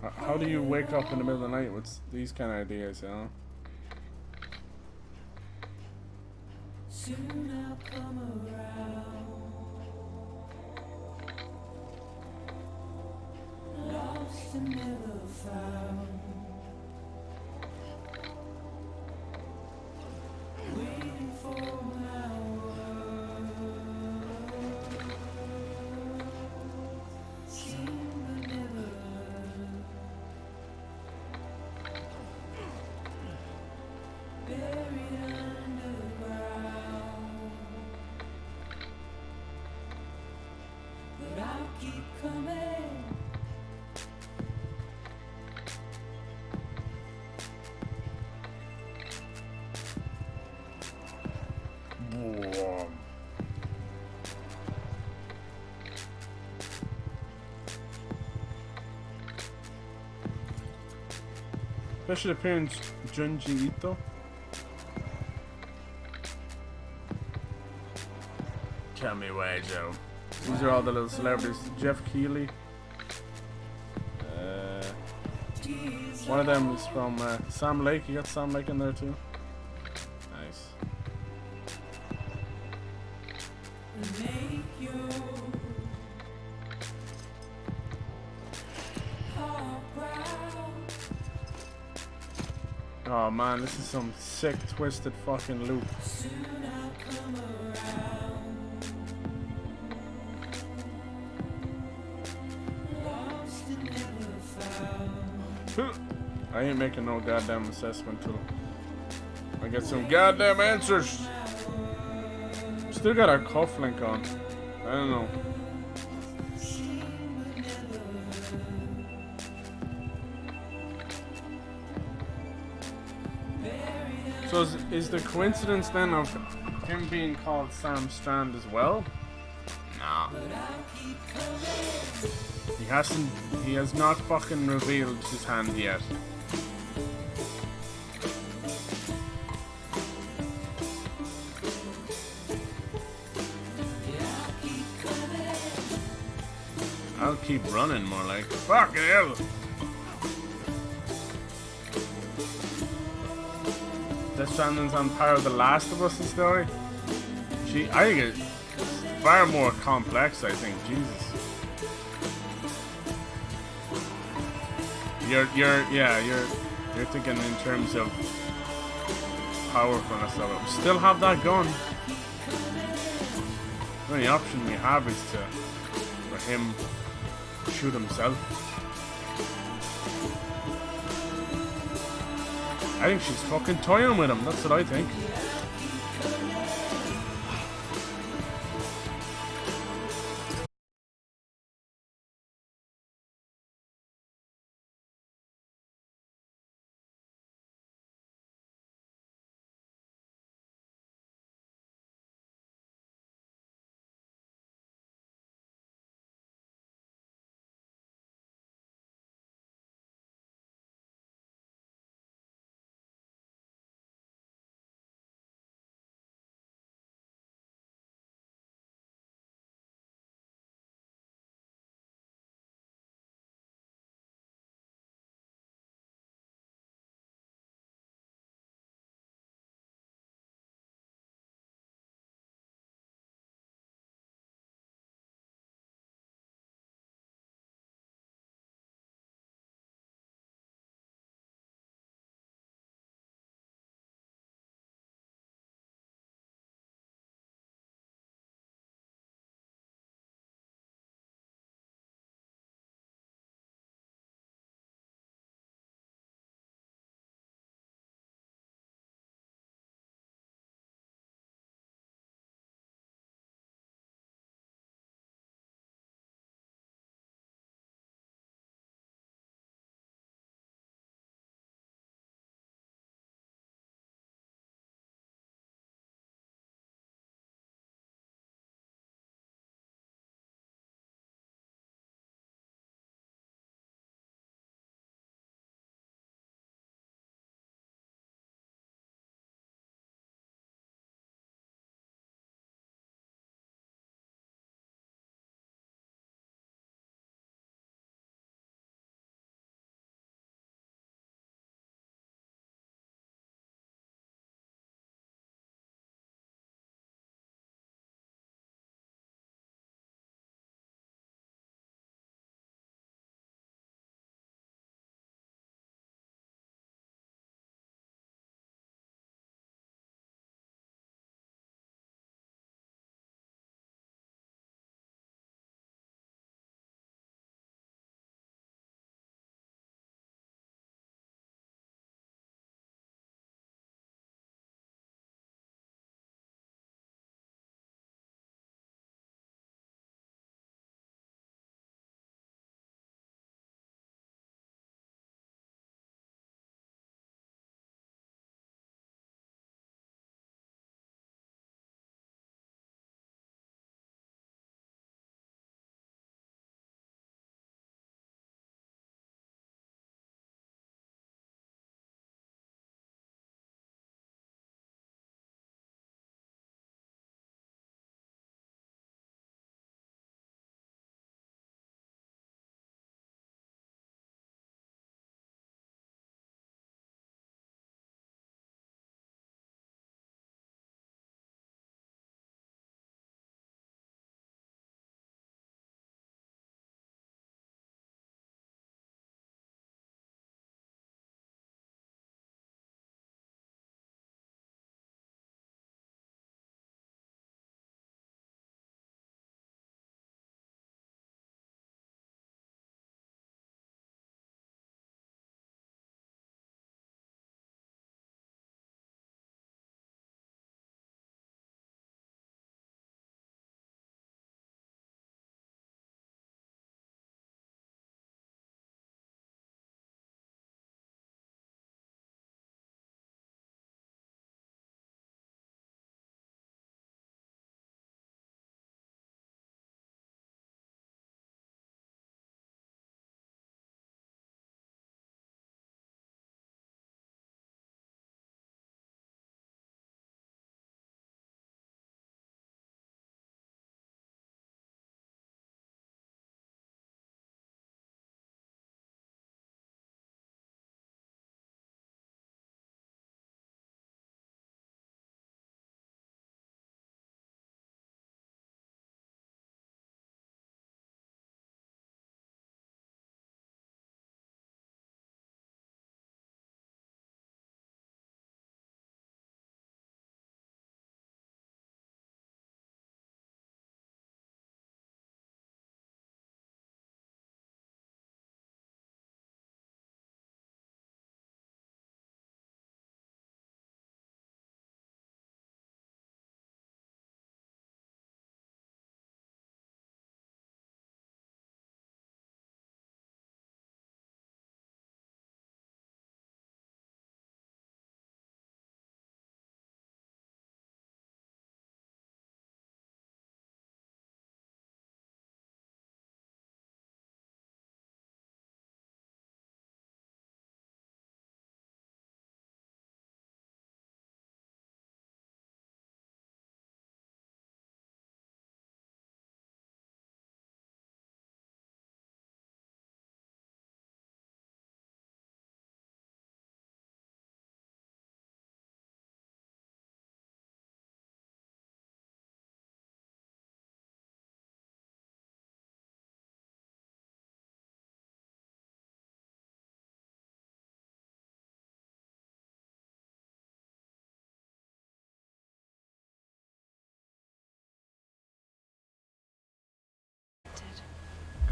How do you wake up in the middle of the night with these kind of ideas, you know? Soon I'll come around. Lost and never found. Waiting for my word. Seen but never heard. Buried underground. But I'll keep coming. Special appearance Junji Ito. Kami Wajo. These are all the little celebrities. Jeff Keighley. One of them is from Sam Lake. You got Sam Lake in there too. Nice. Make you heart proud. Oh man, this is some sick, twisted fucking loop. Soon I'll come around. Lost and never found. I ain't making no goddamn assessment till I get some goddamn answers. Still got our cufflink on. I don't know. So is the coincidence then of him being called Sam Strand as well? Nah. He has not fucking revealed his hand yet. I'll keep running more like fucking hell. Death Stranding's on par with The Last of Us story. I think it's far more complex, I think. Jesus. You're thinking in terms of powerfulness of it. We still have that gun. The only option we have is for him to shoot himself. I think she's fucking toying with him. That's what I think.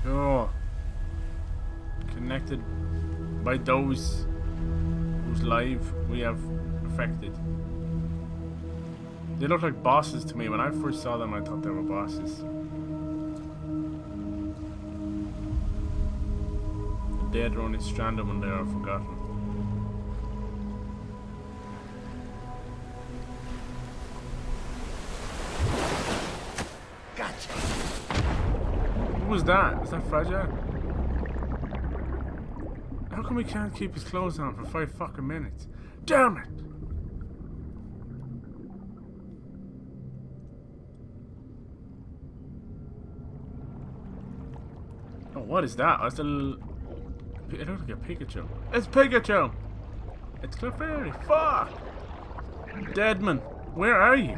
Cool. Connected by those whose life we have affected. They look like bosses to me. When I first saw them, I thought they were bosses. The dead are only stranded when they are forgotten. Gotcha. Who was that? Is that Fragile? How come he can't keep his clothes on for 5 fucking minutes? Damn it! Oh, what is that? That's a little... It looks like a Pikachu. It's Pikachu! It's Clefairy. Fuck! Deadman, where are you?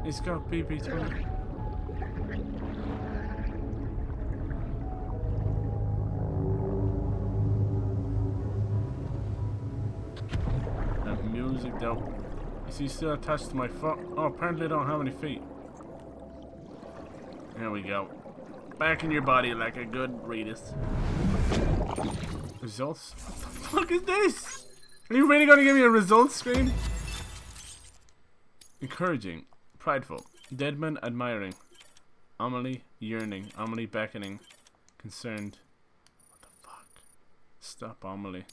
He's got BB-20. That music though. Is he still attached to my foot? Oh, apparently I don't have any feet. There we go. Back in your body like a good Reedus. Results? What the fuck is this? Are you really gonna give me a results screen? Encouraging. Prideful. Deadman admiring. Amelie yearning. Amelie beckoning. Concerned. What the fuck? Stop Amelie.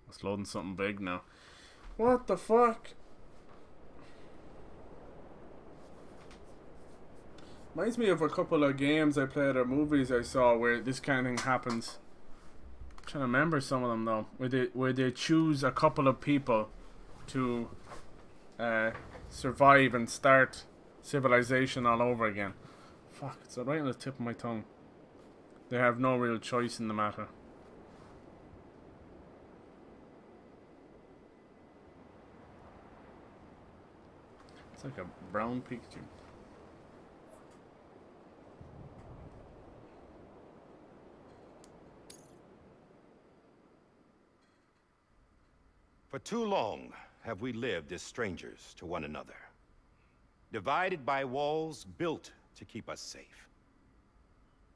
It's loading something big now. What the fuck? Reminds me of a couple of games I played or movies I saw where this kind of thing happens. I'm trying to remember some of them though. Where they choose a couple of people to survive and start civilization all over again. Fuck, it's right on the tip of my tongue. They have no real choice in the matter. It's like a brown Pikachu. For too long have we lived as strangers to one another, divided by walls built to keep us safe.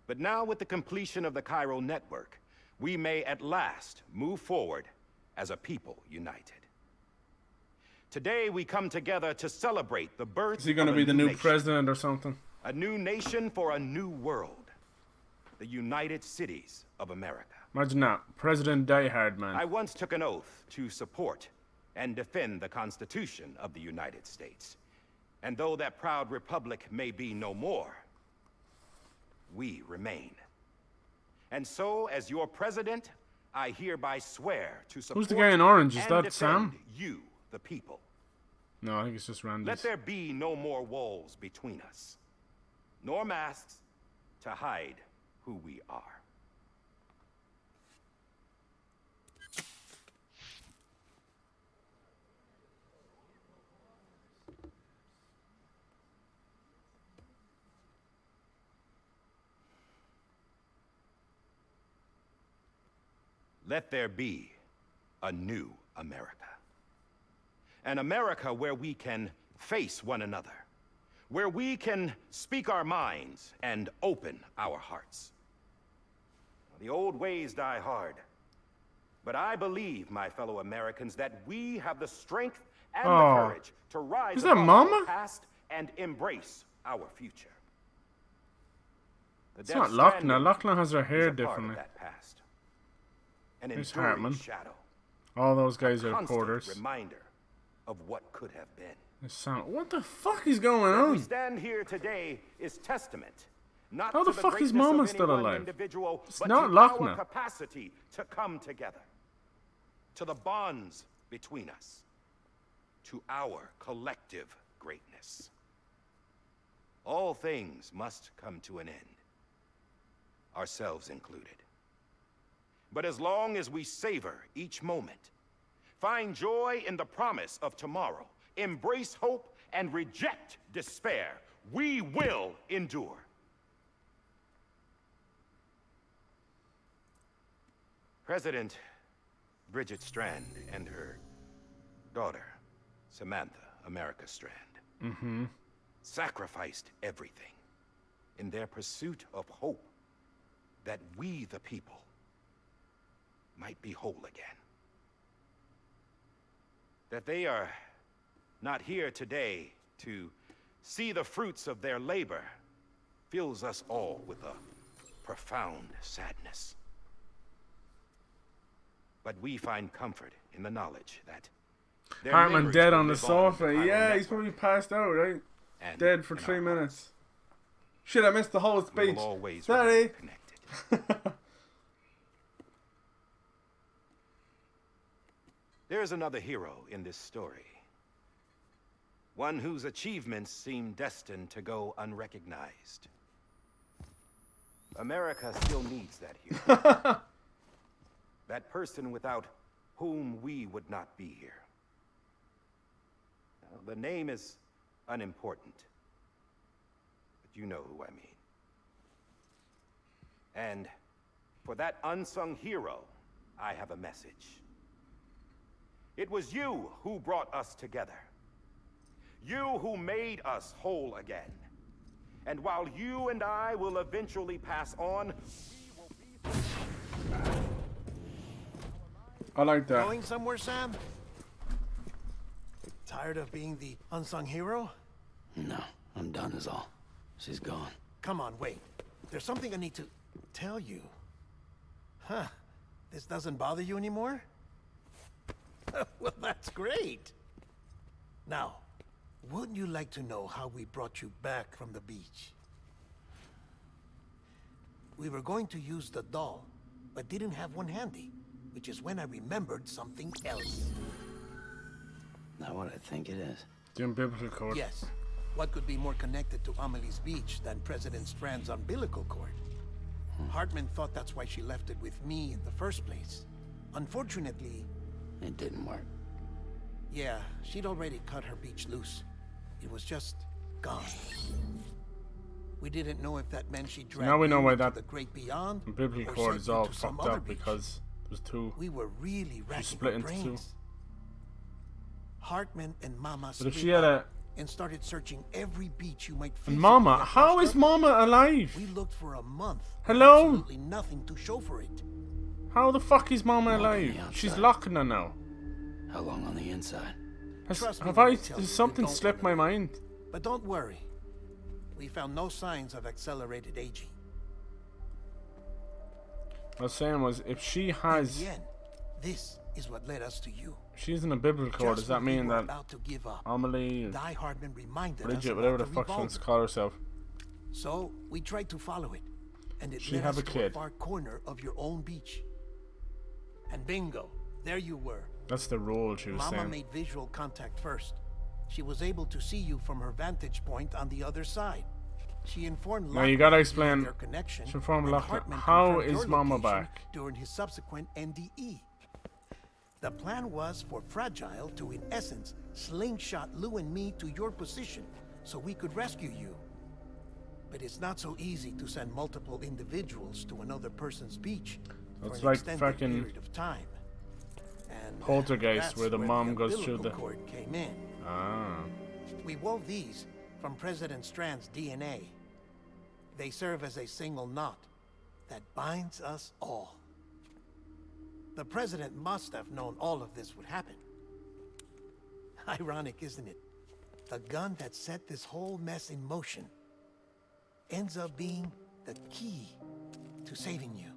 But now with the completion of the Cairo network, we may at last move forward as a people united. Today we come together to celebrate the birth of a new nation. Is he going to be the new president or something? A new nation for a new world. The United Cities of America. Imagine that. President Diehard, man. I once took an oath to support and defend the Constitution of the United States. And though that proud republic may be no more, we remain. And so, as your president, I hereby swear to support. Who's the guy in orange? Is and that defend Sam? You, the people. No, I think it's just Randy. Let there be no more walls between us, nor masks to hide who we are. Let there be a new America. An America where we can face one another, where we can speak our minds and open our hearts. The old ways die hard, but I believe, my fellow Americans, that we have the strength and the courage to rise above our past and embrace our future. It's not Lochner. Lochner has her hair differently. There's Hartman. All those guys are reporters. Reminder of what could have been. What the fuck is going That on? we stand here today is testament. Not How to the fuck is greatness Mama of still any one alive? individual, It's but not to Lochner. our capacity to come together. To the bonds between us. To our collective greatness. All things must come to an end. Ourselves included. But as long as we savor each moment, find joy in the promise of tomorrow, embrace hope, and reject despair, we will endure. President Bridget Strand and her daughter, Samantha America Strand, sacrificed everything in their pursuit of hope that we, the people, might be whole again. That they are not here today to see the fruits of their labor fills us all with a profound sadness. But we find comfort in the knowledge that their Hartman memories dead will on the live on in sofa. chiral Yeah, he's network probably passed out, right? and Dead for in 3 our minutes. Shit, I missed the whole hearts. We speech. will always Sorry. remain connected. There is another hero in this story. One whose achievements seem destined to go unrecognized. America still needs that hero. That person without whom we would not be here. Now, the name is unimportant, but you know who I mean. And for that unsung hero, I have a message. It was you who brought us together. You who made us whole again. And while you and I will eventually pass on, we will be... I like that. Going somewhere, Sam? Tired of being the unsung hero? No, I'm done is all. She's gone. Come on, wait. There's something I need to tell you. Huh. This doesn't bother you anymore? Well, that's great. Now, wouldn't you like to know how we brought you back from the beach? We were going to use the doll, but didn't have one handy, which is when I remembered something else. Not what I think it is. Doing biblical code. Yes. What could be more connected to Amelie's beach than President Strand's umbilical cord? Hartman thought that's why she left it with me in the first place. Unfortunately... It didn't work. Yeah, she'd already cut her beach loose. It was just gone. We didn't know if that meant she dragged now we know you why into that the Great Beyond, biblical or cord sent is you all to some fucked other up beach. because there's two. We were really racking split our into two. brains. Hartman and Mama But if split she had up a... and started searching every beach you might And physically Mama, have how washed is up. Mama alive? We looked for a month. with Hello? Absolutely nothing to show for it. How the fuck is Mama Lock on alive? the outside. She's locking her now. How long on the inside? Trust me Have when I... I tell Has you, something you don't slipped my wanna mind? But don't worry. We found no signs of accelerated aging. I was saying was, if she In has... the end, this is what led us to you. If she's in a biblical cord, does Just that when we mean were that about to give up, Amelie, Die Hardman reminded us Bridget, about whatever the the fuck she wants to revolver. call herself, So we tried to follow it, and it She led have us a to kid. a far corner of your own beach. And bingo, there you were. that's the role she was Mama saying. made visual contact first. She was able to see you from her vantage point on the other side. She informed Now you gotta Lockwood explain- their connection, she informed and Lockwood. Hartman How confirmed is your Mama location back? during his subsequent NDE. The plan was for Fragile to, in essence, slingshot Lou and me to your position so we could rescue you. But it's not so easy to send multiple individuals to another person's beach for It's an like extended fucking period of time. And Poltergeist, that's where the mom goes through umbilical the... cord came in. Ah. We wove these from President Strand's DNA. They serve as a single knot that binds us all. The President must have known all of this would happen. Ironic, isn't it? The gun that set this whole mess in motion ends up being the key to saving you.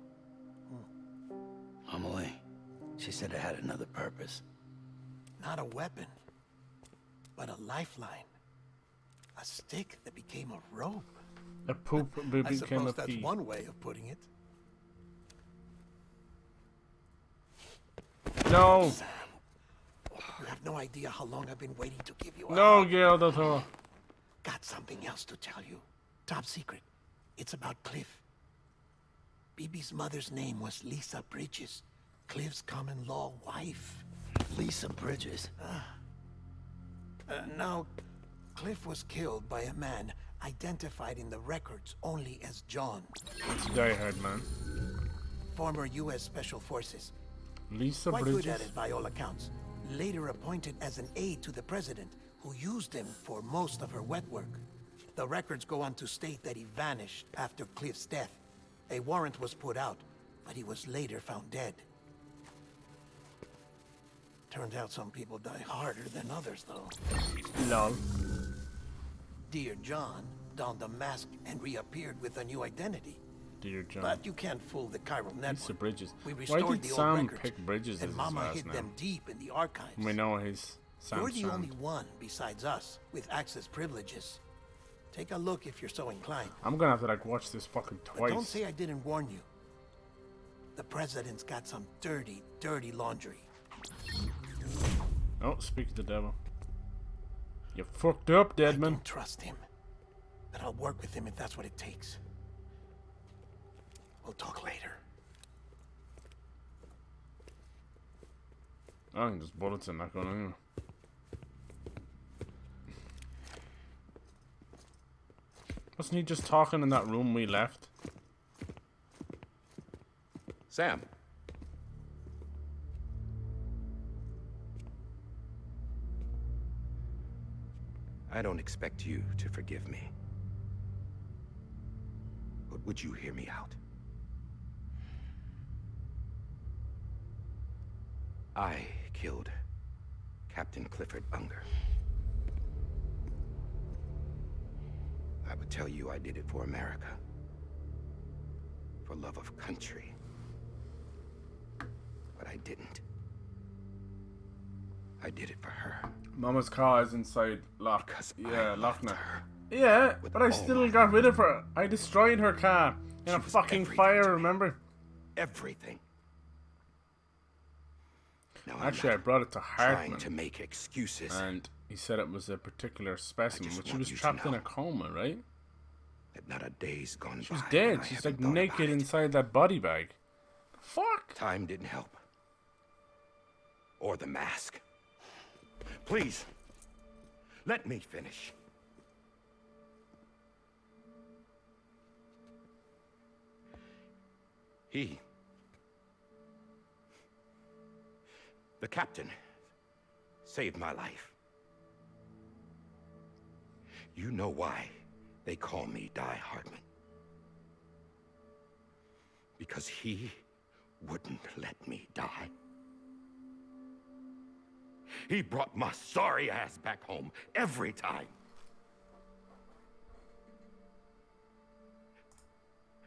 Amelie. She said it had another purpose. Not a weapon, but a lifeline. A stick that became a rope. A poop I became suppose a that's pea. one way of putting it. No! Sam, you have no idea how long I've been waiting to give you a No, hug. Gail, don't talk. Got something else to tell you. Top secret. It's about Cliff. BB's mother's name was Lisa Bridges, Cliff's common-law wife. Lisa Bridges. Now, Cliff was killed by a man identified in the records only as John, It's a diehard, man. former U.S. Special Forces. Lisa Quite good Bridges. at it by all accounts. Later appointed as an aide to the president who used him for most of her wet work. The records go on to state that he vanished after Cliff's death. A warrant was put out, but he was later found dead. Turns out some people die harder than others, though. Lol. Dear John donned a mask and reappeared with a new identity. Dear John. But you can't fool the chiral network. Piece of Bridges. We Why restored did the old Sam records, pick Bridges as and his Mama last hid name? them deep in the archives. We know he's Sam You're the Sand. only one besides us with access privileges. Take a look if you're so inclined. I'm gonna have to like watch this fucking But twice. don't say I didn't warn you. The president's got some dirty, dirty laundry. Oh, speak to the devil. You fucked up, I Deadman. don't trust him. But I'll work with him if that's what it takes. We'll talk later. I think there's bullets in that gun anyway. Wasn't he just talking in that room we left? Sam. I don't expect you to forgive me. But would you hear me out? I killed Captain Clifford Unger. I would tell you I did it for America. For love of country. But I didn't. I did it for her. Mama's car is inside Loch. Because Yeah, I loved Lochner. her. Yeah, With but I all still my got rid of her. I destroyed her car in She a was fucking everything fire, to me. remember? Everything. Now Actually, I I'm brought it to not trying Hartman. to make excuses. And he said it was a particular specimen, just which she want was you to trapped in a know coma, right? that not a day's gone She's by dead. when I She's haven't like thought naked about it. inside that body bag. Fuck. Time didn't help. Or the mask. Please, let me finish. The captain, saved my life. You know why they call me Die Hardman. Because he wouldn't let me die. He brought my sorry ass back home every time.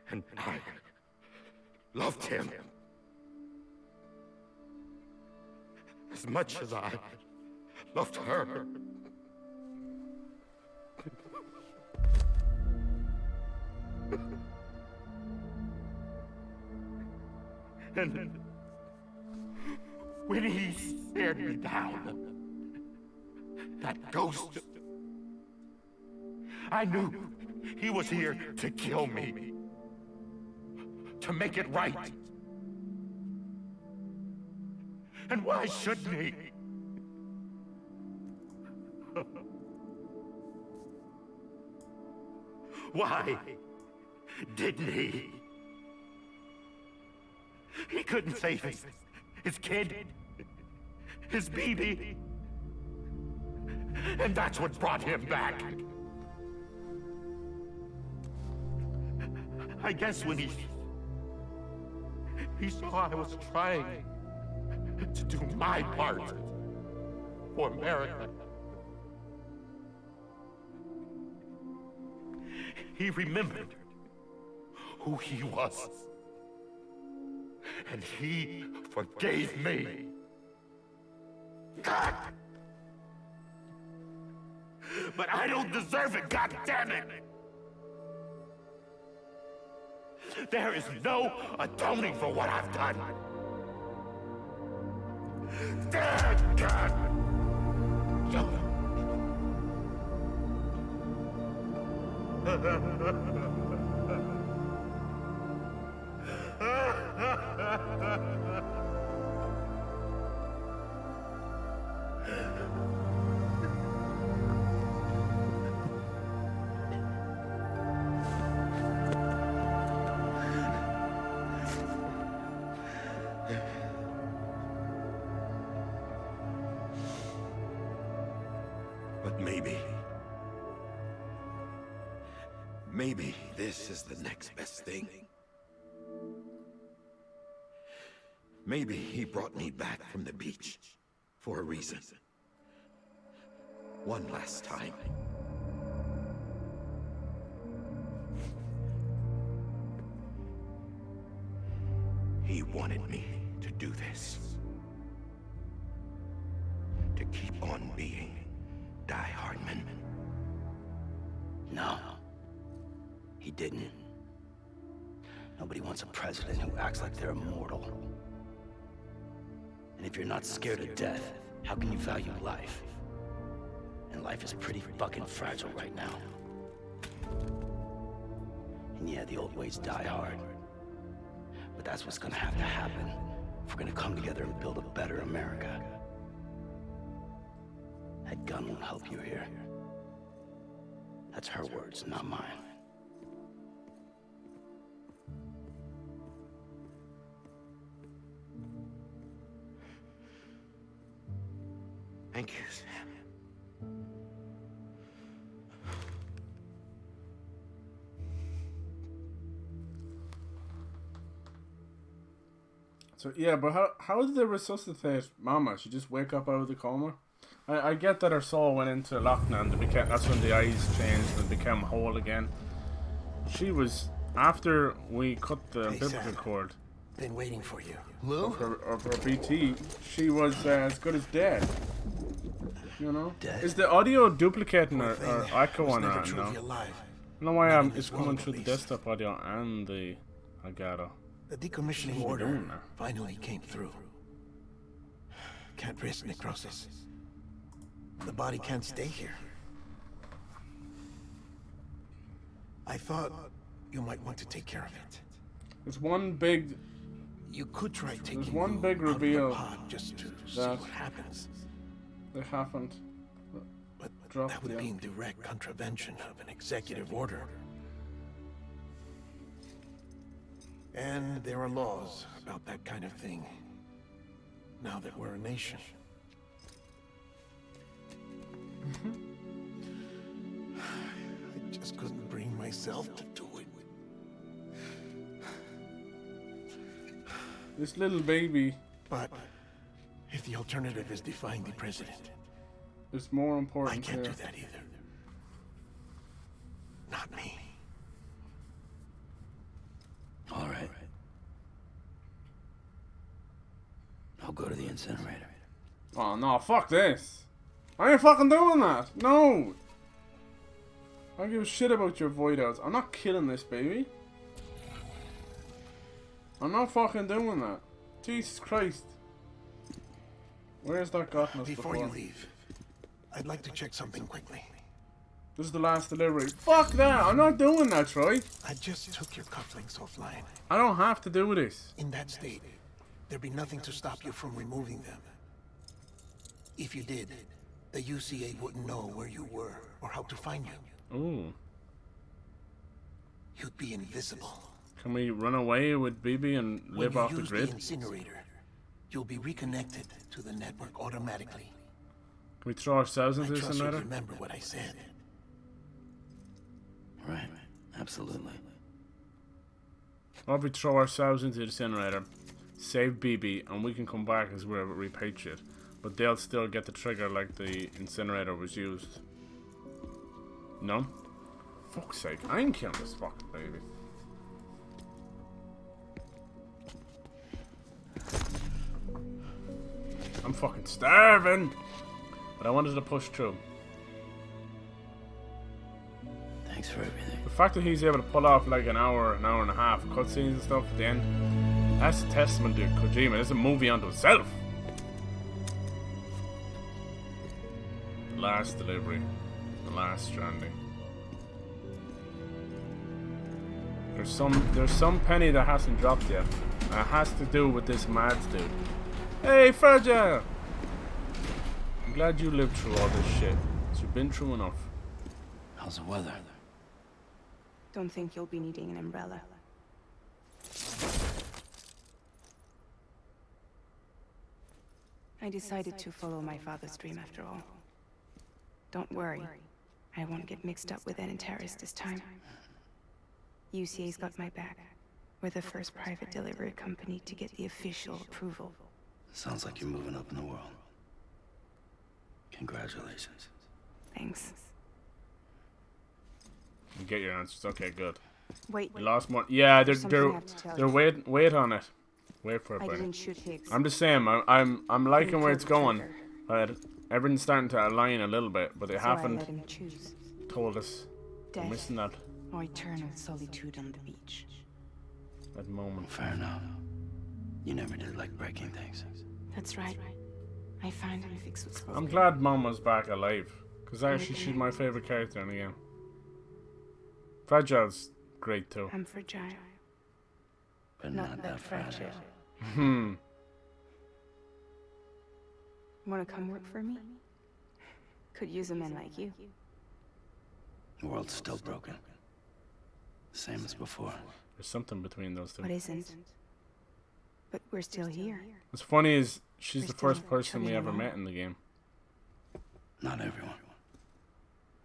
And I loved him as much as I loved her. And when he stared me down, that ghost, I knew he was here to kill me, to make it right. And why shouldn't he? Why didn't he? He couldn't save his kid, his baby. And that's what brought him back. I guess when he saw I was trying to do my part for America, he remembered who he was. And he forgave me. God! But I don't deserve it, God damn it! There is no atoning for what I've done. Damn God! But maybe... maybe this is the next best thing. Maybe he brought me back from the beach for a reason. One last time. He wanted me to do this. To keep on being Die Hardman. No. He didn't. Nobody wants a president who acts like they're immortal. And if you're not scared of death, how can you value life? And life is pretty fucking fragile right now. And yeah, the old ways die hard. But that's what's gonna have to happen if we're gonna come together and build a better America. That gun won't help you here. That's her words, not mine. Thank you, Sam. So yeah, but how did they resuscitate Mama? She just wake up out of the coma? I get that her soul went into Lochner and that's when the eyes changed and became whole again. She was, after we cut the umbilical cord, Been waiting for you. Lou? of her BT, she was as good as dead. You know? Dead? Is the audio duplicating or echoing Never her? No. truly alive. I don't know why Not in it's this coming world, through at the least. desktop audio and the Elgato. The decommissioning What are you order doing there? finally came through. Can't risk necrosis. The body can't stay here. I thought you might want to take care of it. There's one big You could try taking one Lou big out of the reveal pod just to see that- what happens. they haven't. But Drop that would the- be in direct contravention of an executive order. And there are laws about that kind of thing. Now that we're a nation. I just couldn't bring myself to do it. This little baby But if the alternative is defying the president, is more I important can't here. do that either. Not me. All right. I'll go to the incinerator. Oh no, fuck this. I ain't fucking doing that. No. I don't give a shit about your void outs. I'm not killing this baby. I'm not fucking doing that. Jesus Christ. Where's that gotten us Before before? you leave, I'd like to check something quickly. This is the last delivery. Fuck that. I'm not doing that, Troy. I just took your cufflinks offline. I don't have to do this. In that state, there'd be nothing to stop you from removing them. If you did, the UCA wouldn't know where you were or how to find you. Ooh. You'd be invisible. Can we run away with BB and live when off you the use grid? the incinerator, you'll be reconnected to the network automatically. Can we throw ourselves I into this trust you incinerator? remember what I said. Right. Absolutely. Or if we throw ourselves into the incinerator, save BB, and we can come back as we're repatriate. But they'll still get the trigger like the incinerator was used. No? Fuck's sake, I ain't killing this fucking baby. I'm fucking starving! But I wanted to push through. Thanks for everything. The fact that he's able to pull off like an hour and a half cutscenes and stuff at the end, that's a testament to Kojima. It's a movie unto itself. The last delivery. The last stranding. There's some penny that hasn't dropped yet. And it has to do with this Mads dude. Hey, Fragile! I'm glad you lived through all this shit. 'Cause you've been through enough. How's the weather? Don't think you'll be needing an umbrella. I decided to follow my father's dream after all. Don't worry. I won't get mixed up with any terrorists this time. UCA's got my back. We're the first private delivery company to get the official approval. Sounds like you're moving up in the world. Congratulations. Thanks. You get your answers. Okay, good. Wait. You lost more. Yeah, Something I have to tell they're you. wait on it. Wait for it, I buddy. didn't shoot Higgs. I'm just saying, I'm liking where it's going, Trigger. but everything's starting to align a little bit, but they So I haven't let him choose. told us. We're Death missing that or eternal solitude on the beach. at the moment. Fair enough. You never did like breaking things. That's right. I found and fixed what's I'm glad Mom was back alive, because actually she's my favorite character in the game. Fragile's great too. I'm fragile. But not that fragile. Wanna come work for me? Could use a man like you. The world's still broken. Same as before. There's something between those two. What isn't? But we're still here. What's funny is she's We're the still first person we chugging ever along. met in the game. Not everyone.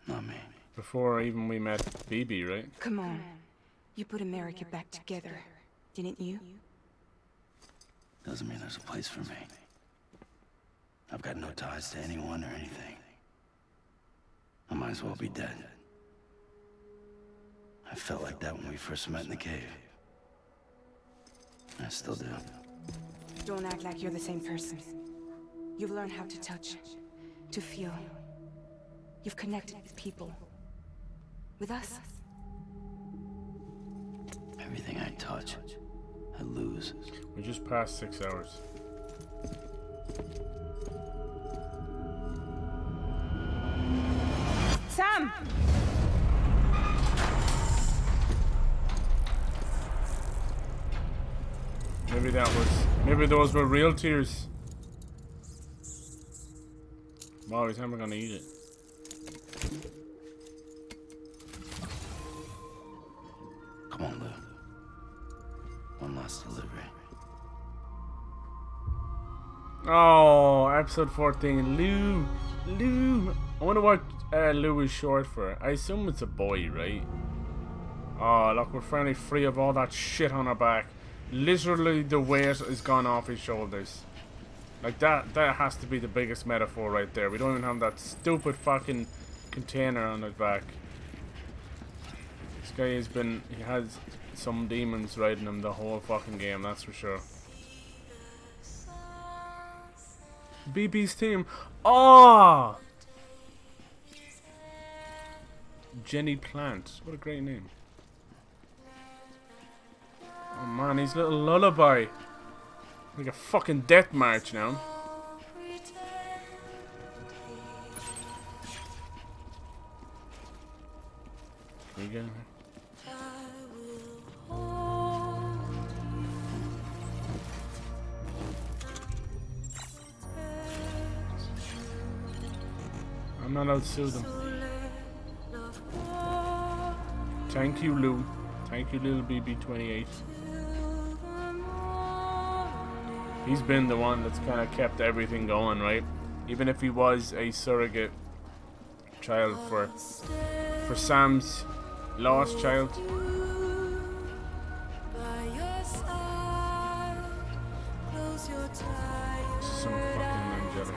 Not me. Before even we met BB, right? Come on. You put America back together, didn't you? Doesn't mean there's a place for me. I've got no ties to anyone or anything. I might as well be dead. I felt like that when we first met in the cave. I still do. Don't act like you're the same person. You've learned how to touch, to feel. You've connected with people. With us. Everything I touch, I lose. We just passed 6 hours. Sam! Maybe those were real tears. Wow, he's never gonna eat it. Come on, Lou. One last delivery. Oh, episode 14. Lou. I wonder what Lou is short for. I assume it's a boy, right? Oh, look, we're finally free of all that shit on our back. Literally, the weight is gone off his shoulders. Like, that has to be the biggest metaphor right there. We don't even have that stupid fucking container on his back. This guy he has some demons riding him the whole fucking game, that's for sure. BB's team. Oh! Jenny Plant. What a great name. Oh man, his little lullaby. Like a fucking death march now. Can you get in here? I'm not allowed to sue them. Thank you, Lou. Thank you, little BB-28. He's been the one that's kind of kept everything going, right? Even if he was a surrogate child for Sam's lost child. Some fucking angelic shit.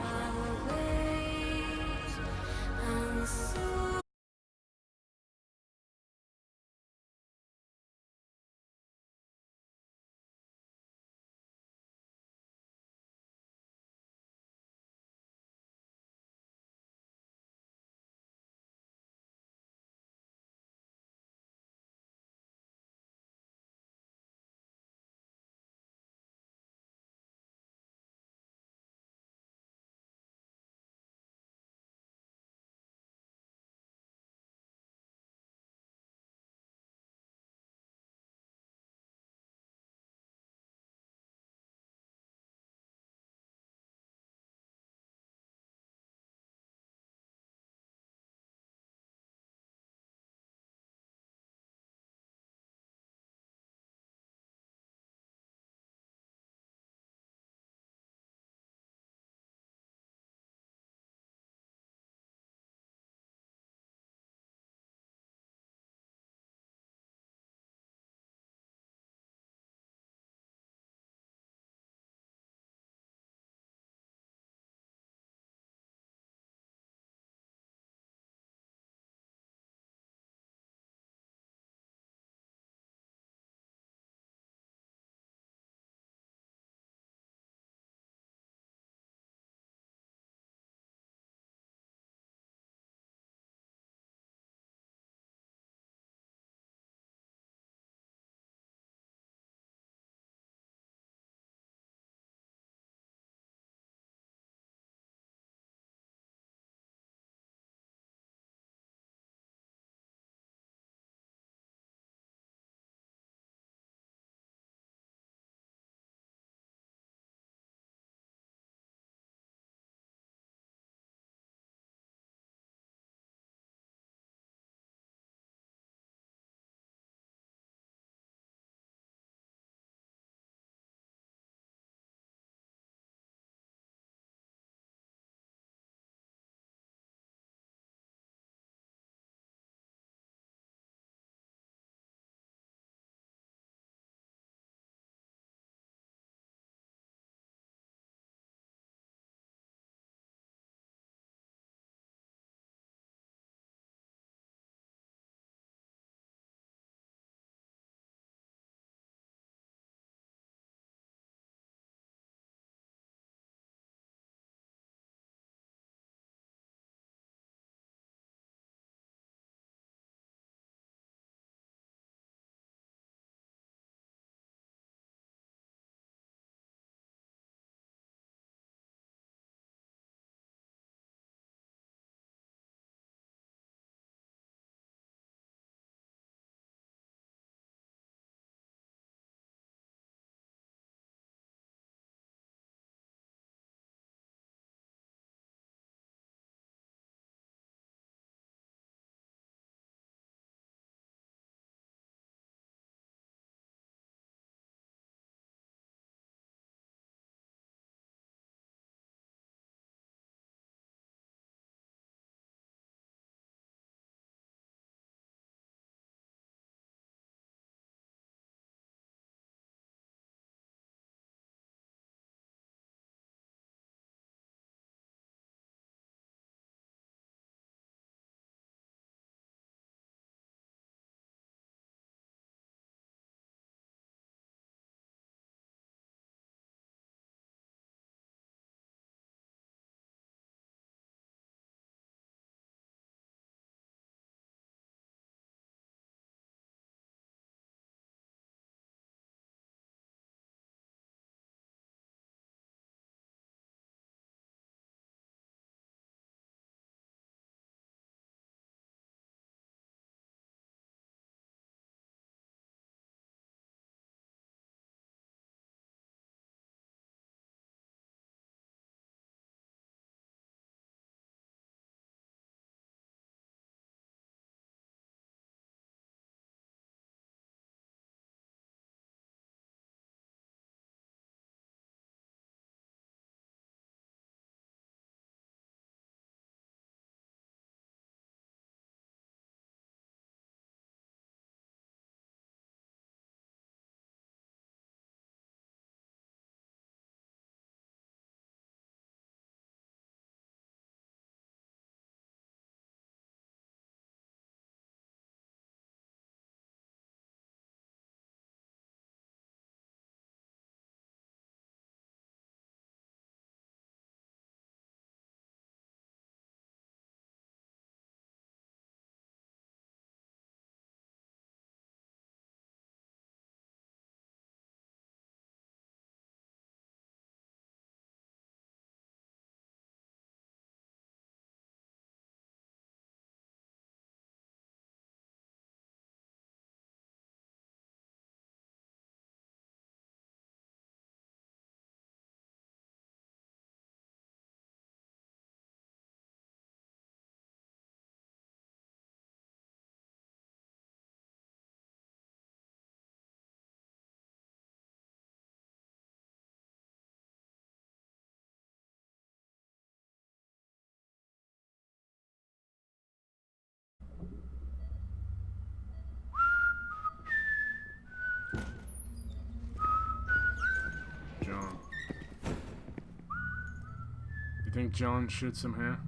think John shoots him here?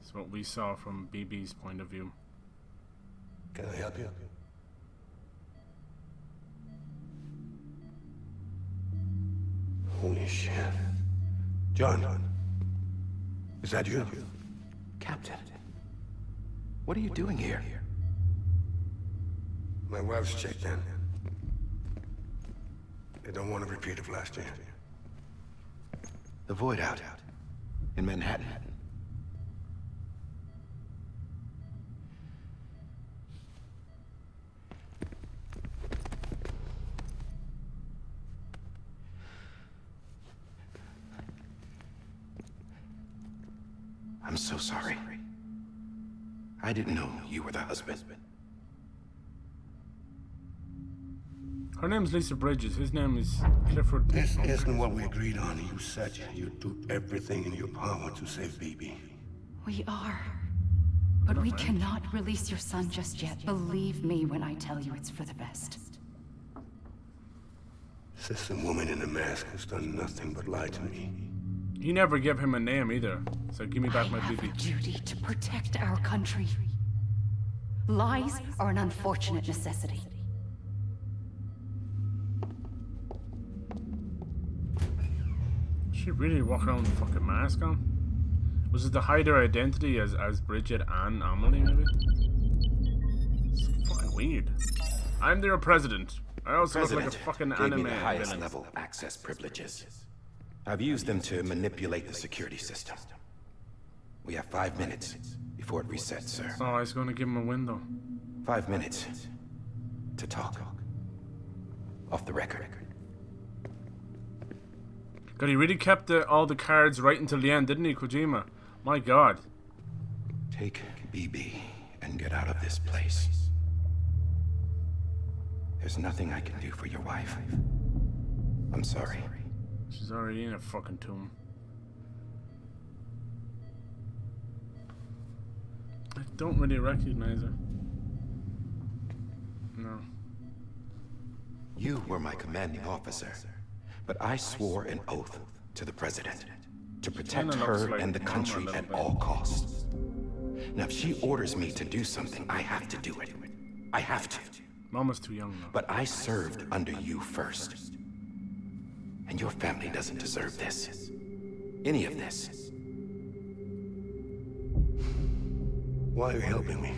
It's what we saw from BB's point of view. Can I help you? Holy shit. John. Is that you? Captain, what are you doing here? My wife's checked in. They don't want a repeat of last year. The Void out in Manhattan. I'm so sorry. I didn't know you were the husband. Her name's Lisa Bridges. His name is Clifford. This isn't what we agreed on. You said you'd do everything in your power to save BB. We are. But we cannot release your son just yet. Believe me when I tell you it's for the best. System woman in a mask has done nothing but lie to me. He never gave him a name either. So give me back my I have BB. a duty to protect our country. Lies are an unfortunate necessity. She really walk around with a fucking mask on? Was it to hide her identity as Bridget and Amelie, maybe? It's fucking weird. I'm their president. I also look like a fucking gave anime me the highest villain. level access privileges. I've used them to manipulate the security system. We have 5 minutes before it resets, sir. Oh, he's gonna give him a window. 5 minutes to talk. Off the record. God, he really kept all the cards right until the end, didn't he, Kojima? My God. Take BB and get out of this place. There's nothing I can do for your wife. I'm sorry. She's already in a fucking tomb. I don't really recognize her. No. You were my commanding officer, but I swore an oath to the president to protect Kinda looks her like and the Mama a country little at bit. all costs. Now, if she orders me to do something, I have to do it. I have to. Mama's too young now. But I served under you first. And your family doesn't deserve this. Any of this. Why are you helping me?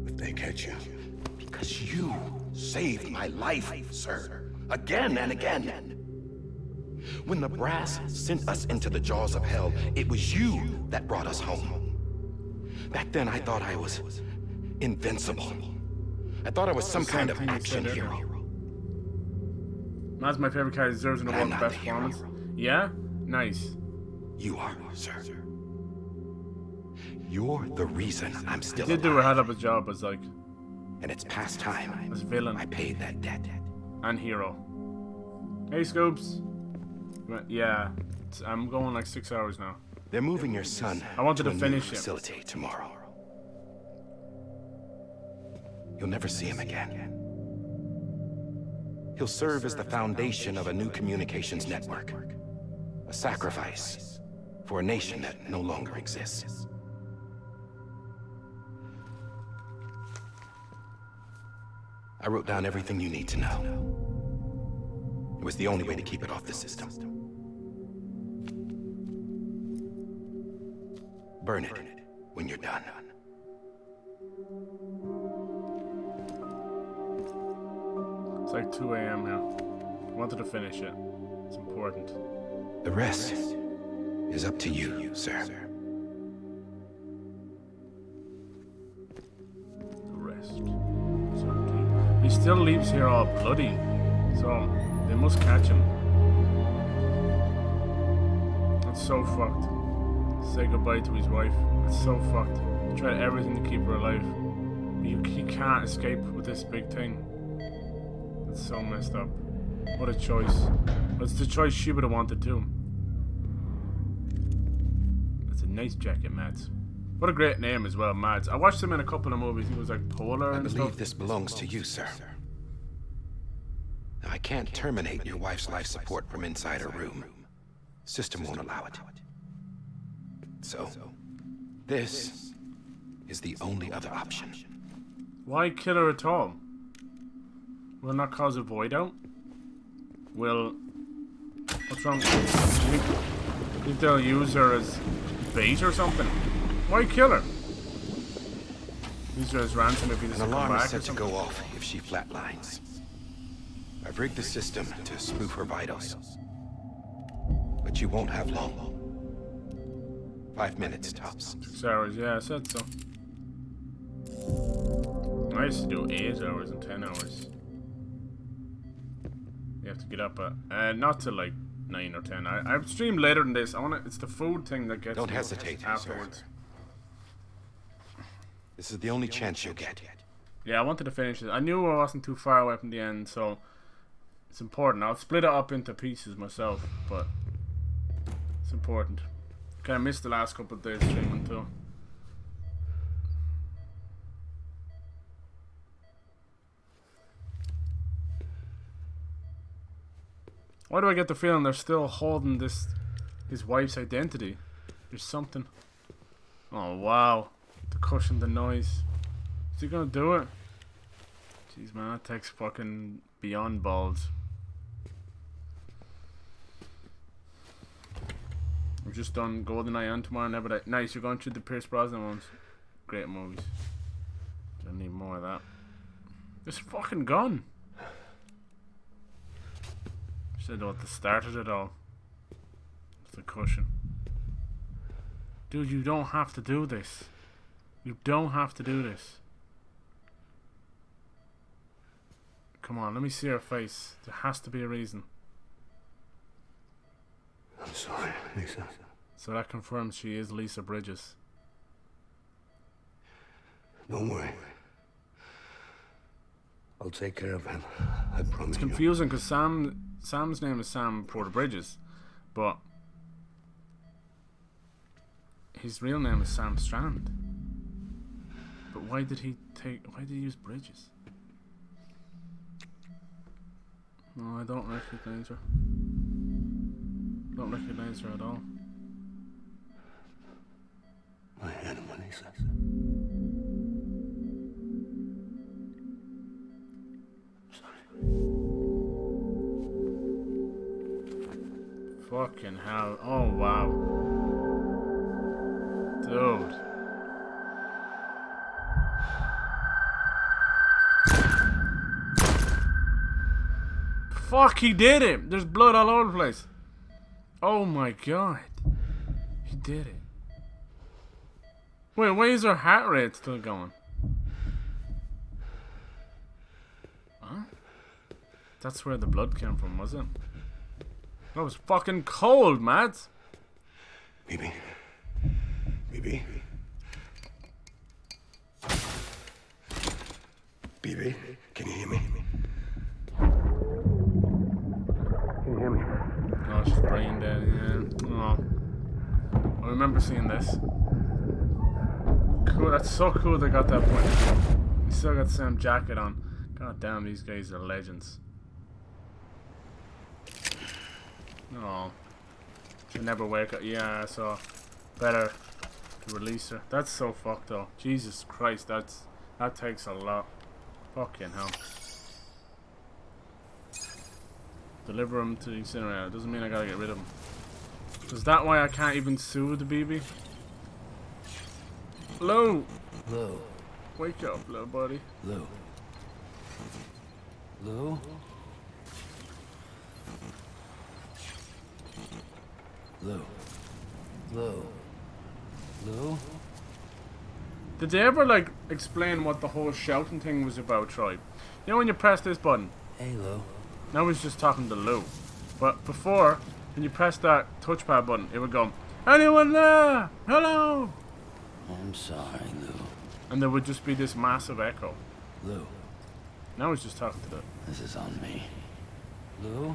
If they catch you. Because you saved my life, sir. Again and again. When the brass sent us into the jaws of hell, it was you that brought us home. Back then, I thought I was invincible. I thought I was some kind of action hero. That's my favorite character. Deserves an I'm award for not best the hero. performance. Yeah? Nice. You are, sir. You're the reason I'm still Did do a hell of a job as like And it's past time. as villain I paid that debt. and hero. Hey Scoops. Yeah, I'm going like 6 hours now. They're moving your son I wanted to a new finish it. facility tomorrow. You'll never see him again. He'll serve as the foundation of a new communications network. A sacrifice for a nation that no longer exists. I wrote down everything you need to know. It was the only way to keep it off the system. Burn it when you're done. It's like 2 a.m. now. I wanted to finish it. It's important. The rest is up to you, sir. The rest. It's up to you. He still leaves here all bloody, so they must catch him. That's so fucked. Say goodbye to his wife. It's so fucked. He tried everything to keep her alive. He can't escape with this big thing. That's so messed up. What a choice. That's the choice she would have wanted too. That's a nice jacket, Mads. What a great name as well, Mads. I watched him in a couple of movies. He was like Polar I and believe stuff. this belongs to you, sir. I can't terminate your wife's life support from inside her room. System won't allow it. So, this is the only other option. Why kill her at all? Will not cause a void out? Will... What's wrong? You think they'll use her as bait or something? Why kill her? Use her as ransom if he doesn't An come alarm back is set or to something? go off if she flatlines. I've rigged the system to spoof her vitals. But you won't have long. 5 minutes tops. 6 hours, yeah, I said so. I used to do 8 hours and 10 hours. You have to get up at not till like 9 or 10. I've streamed later than this. It's the food thing that gets Don't me hesitate, afterwards. sir. This is the only chance you'll get. Yeah, I wanted to finish it. I knew I wasn't too far away from the end, so it's important. I'll split it up into pieces myself, but it's important. Okay, I missed the last couple of days streaming too. Why do I get the feeling they're still holding his wife's identity? There's something. Oh wow, the cushion, the noise. Is he gonna do it? Jeez man, that takes fucking beyond balls. We've just done GoldenEye and tomorrow, never die. Nice, you're going through the Pierce Brosnan ones. Great movies. Don't need more of that. This fucking gun. Said what the start of it all. It's the cushion. Dude, you don't have to do this. You don't have to do this. Come on, let me see her face. There has to be a reason. I'm sorry, Lisa. So that confirms she is Lisa Bridges. Don't worry. I'll take care of him. I promise It's confusing because Sam's name is Sam Porter Bridges, but his real name is Sam Strand. But why did he use Bridges? No, I don't recognize her. Don't recognize her at all. My animal, Lisa. Fucking hell. Oh wow. Dude. Fuck, he did it! There's blood all over the place. Oh my god. He did it. Wait, why is her heart rate still going? Huh? That's where the blood came from, was it? That was fucking cold, Matt. Baby. Baby. Baby, can you hear me? Can you hear me? Oh, she's brain dead, yeah. Oh. I remember seeing this. Cool, that's so cool they got that point. He still got the same jacket on. God damn, these guys are legends. Oh. She'll never wake up. Yeah, so better to release her. That's so fucked though. Jesus Christ, that takes a lot. Fucking hell. Deliver him to the incinerator. Doesn't mean I gotta get rid of him. Is that why I can't even sue the BB? Lou! Lou. Wake up, little buddy. Lou. Lou? Lou. Lou. Lou? Did they ever, like, explain what the whole shouting thing was about, Troy? You know when you press this button? Hey, Lou. Now he's just talking to Lou. But before, when you press that touchpad button, it would go, anyone there? Hello? I'm sorry, Lou. And there would just be this massive echo. Lou. Now he's just talking to the... This is on me. Lou?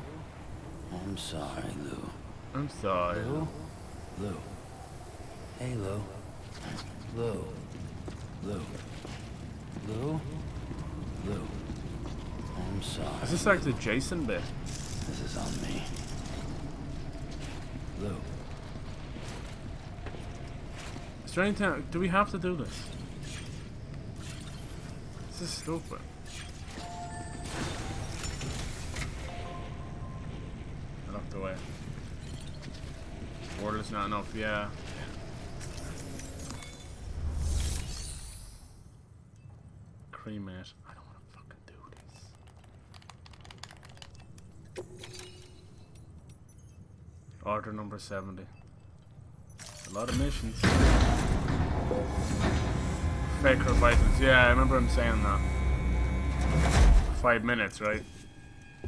I'm sorry, Lou. I'm sorry. Lou? Lou. Hey, Lou. Lou. Lou. Lou? Lou. I'm sorry. Is this like the Jason bit? This is on me. Lou. Is there anything? Do we have to do this? This is stupid. I locked away. Water is not enough, yeah. Cremate. I don't want to fucking do this. Order number 70. A lot of missions. Fake vitals. Yeah, I remember him saying that. 5 minutes, right?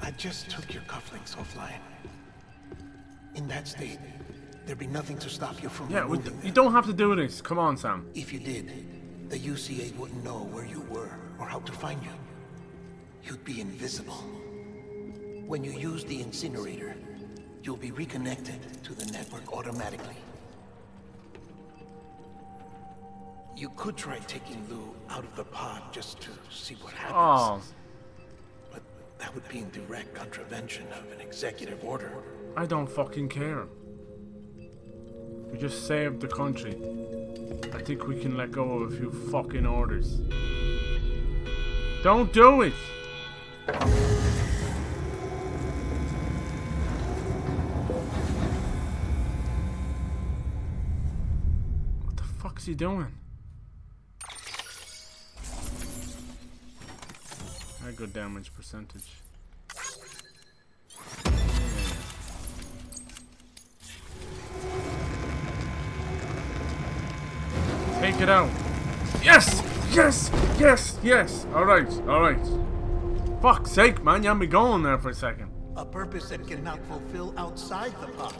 I just took your cufflinks offline. In that state, there'd be nothing to stop you from removing them. You don't have to do this. Come on, Sam. If you did, the UCA wouldn't know where you were or how to find you. You'd be invisible. When you use the incinerator, you'll be reconnected to the network automatically. You could try taking Lou out of the pod just to see what happens. Oh. But that would be in direct contravention of an executive order. I don't fucking care. We just saved the country. I think we can let go of a few fucking orders. Don't do it! What the fuck's he doing? A good damage percentage. Take it out. Yes! Yes! Yes! Yes! Alright, alright. Fuck's sake, man, you had me going there for a second. A purpose that cannot fulfill outside the pod.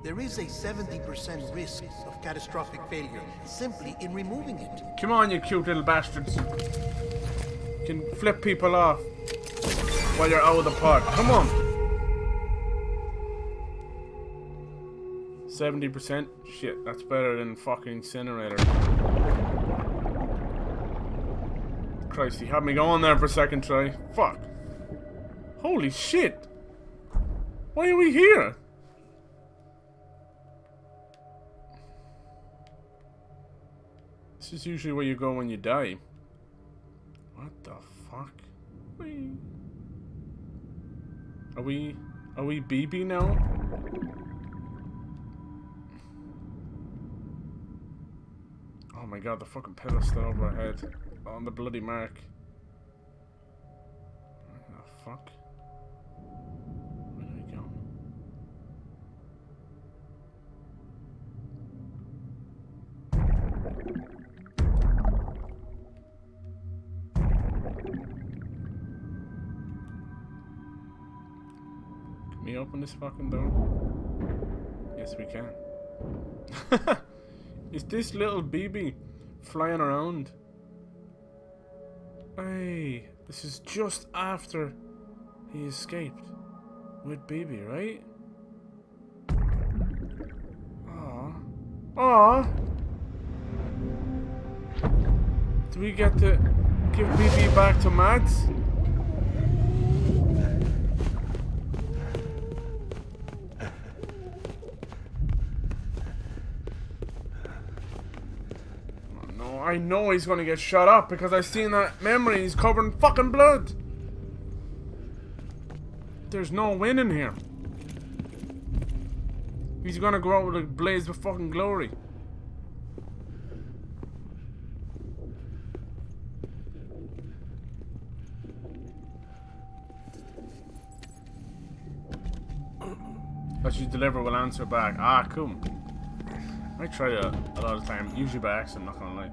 There is a 70% risk of catastrophic failure simply in removing it. Come on, you cute little bastards. You can flip people off while you're out of the pod. Come on. 70%? Shit, that's better than fucking incinerator. Christ, he had me going there for a second try. Fuck. Holy shit. Why are we here? This is usually where you go when you die. What the fuck? Are we BB now? Oh my god, the fucking pillow's still over our head. On the bloody mark. What the fuck? Where do we go? Can we open this fucking door? Yes, we can. Is this little BB flying around? Hey, this is just after he escaped with BB, right? Aww. Aww. Do we get to give BB back to Mads? I know he's gonna get shot up because I've seen that memory. He's covered in fucking blood. There's no winning here. He's gonna go out with a blaze of fucking glory. What you deliver will answer back. Ah, cool. I try that a lot of time, usually by accident, not gonna lie.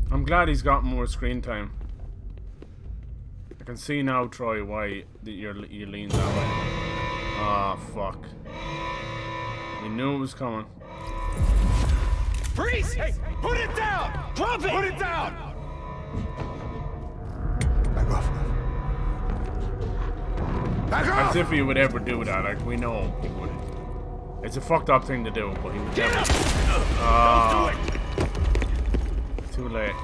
I'm glad he's got more screen time. I can see now, Troy, why you lean that way. Ah, fuck. We knew it was coming. Freeze! Hey, put it down! Drop it! Put it down! Back off. As if he would ever do that. Like, we know he wouldn't. It's a fucked up thing to do, but he would never. Too late.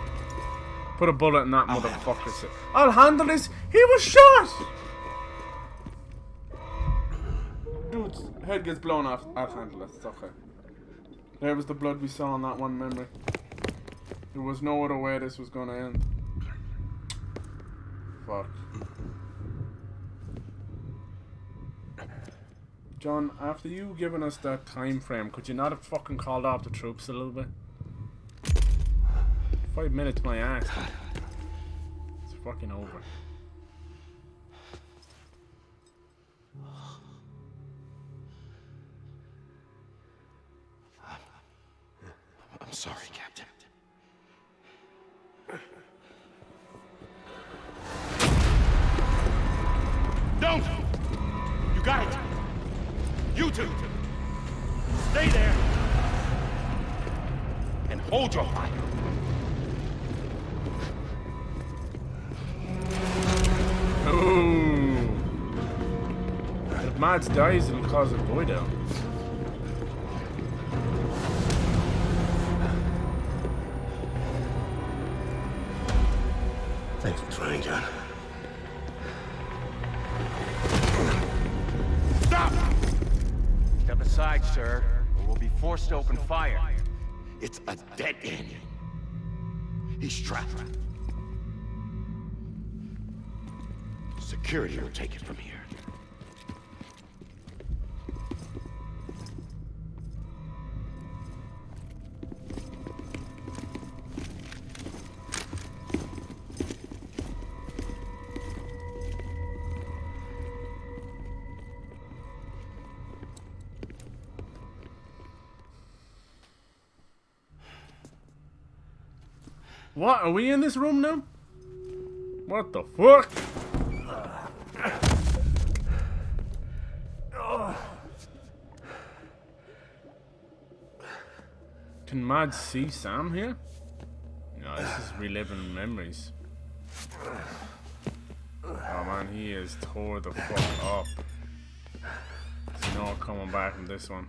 Put a bullet in that motherfucker. I'll handle this. He was shot! Dude's head gets blown off. I'll handle it. It's okay. There was the blood we saw in that one memory. There was no other way this was going to end. Fuck. John, after you giving us that time frame, could you not have fucking called off the troops a little bit? 5 minutes, my ass. It's fucking over. I'm sorry, Captain. Don't! You got it! You two! Stay there! And hold your fire! Ooh. If Mads dies, it'll cause a void out. Thanks for trying, John. Stop! Step aside, sir, or we'll be forced to open fire. It's a dead end. He's trapped. Security will take it from here. What? Are we in this room now? What the fuck? Can Mads see Sam here? No, this is reliving memories. Oh man, he is tore the fuck up. There's no coming back from this one.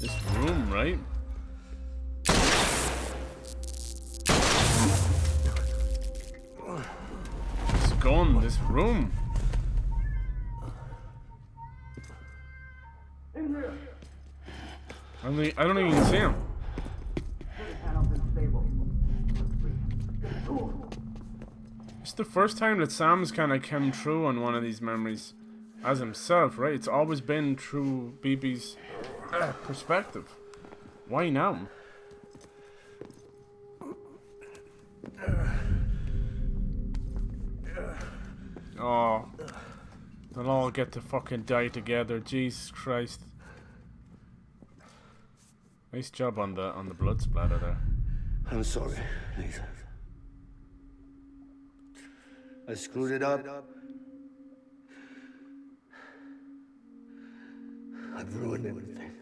This room, right? This gun, this room. I don't even see him. It's the first time that Sam's kind of come through on one of these memories as himself, right? It's always been through BB's perspective. Why now? Oh, they'll all get to fucking die together. Jesus Christ! Nice job on the blood splatter there. I'm sorry, Lisa. I screwed it up. I've ruined everything.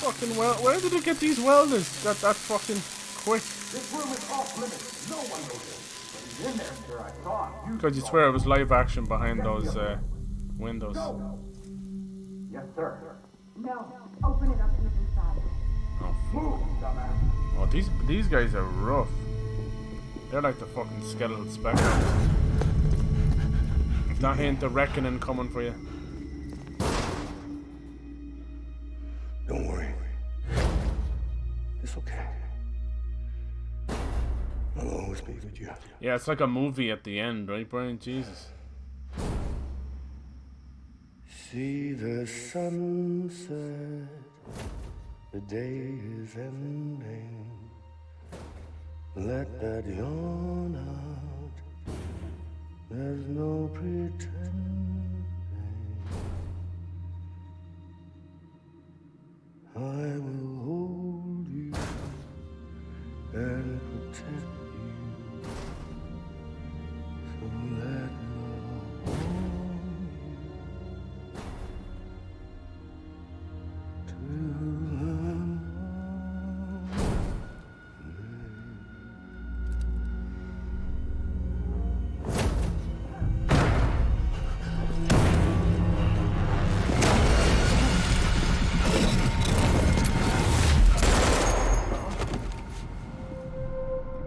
Fucking well, where did it get these welders that fucking quick? This room is off limits. No one knows it. But he's in there, sir. I saw him. Because you swear it was live action behind those windows. Go. Yes, sir. No, open it up and look inside. Oh, Move, dumbass. oh, these guys are rough. They're like the fucking skeletal spectres. If that ain't the reckoning coming for you. Don't worry. It's okay. I'll always be with you. Yeah, it's like a movie at the end, right, Brian? Jesus. See the sunset. The day is ending. Let that yawn out. There's no pretending. I will hold you and protect you. So let love hold you till I'm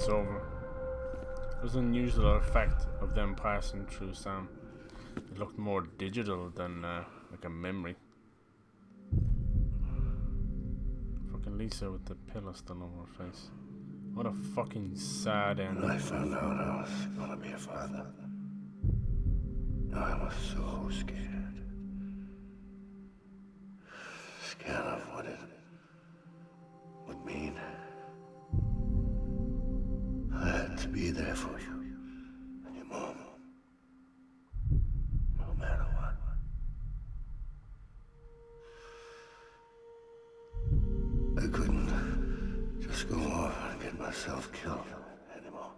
It's over. It was an unusual effect of them passing through Sam. It looked more digital than like a memory. Fucking Lisa with the pillow still over her face. What a fucking sad end. When I found out I was gonna be a father, I was so scared. Scared of what it would mean. I had to be there for you and your mom. No matter what. I couldn't just go off and get myself killed anymore.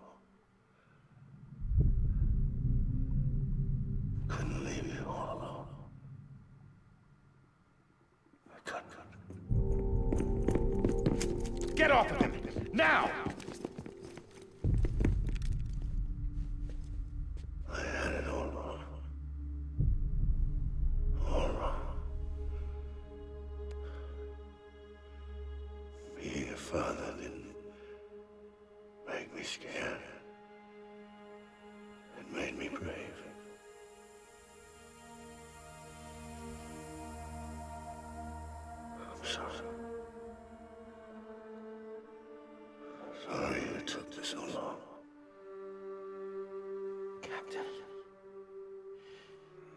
Couldn't leave you all alone. I couldn't. Get off of him! Now! I had it all wrong. All wrong. Being a father didn't make me scared. It made me brave. I'm sorry. Sorry it took this so long. Captain,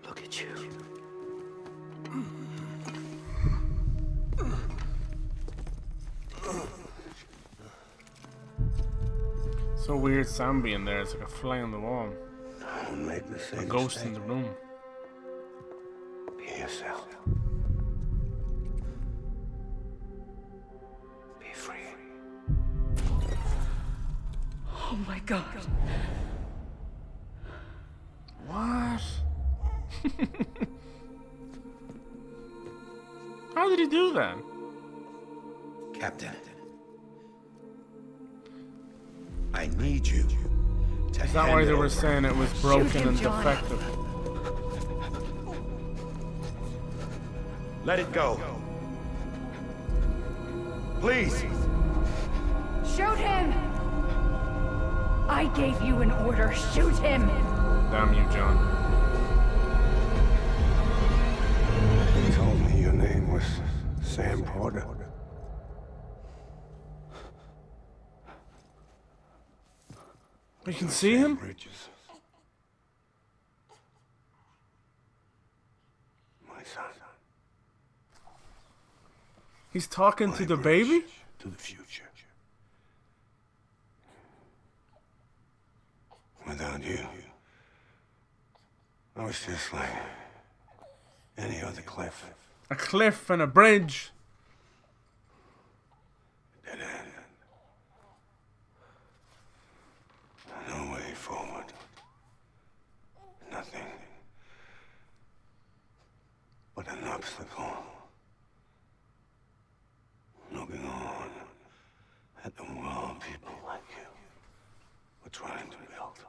look at you. So weird Sam being there, it's like a fly on the wall. Don't make the same A ghost mistake. in the room. Be yourself. Be free. Oh my god. What? How did he do that? Captain, I need you to Is that why hand they it were over. saying it was broken and defective? Let it go. Please! Shoot him! I gave you an order. Shoot him! Damn you, John. He told me your name was Sam Porter. You can see him? Bridges. My son. He's talking My to the bridge baby? To the future. Without you, I was just like any other cliff. A cliff and a bridge. Dead end. No way forward. Nothing but an obstacle. Looking on at the world people like you were trying to build.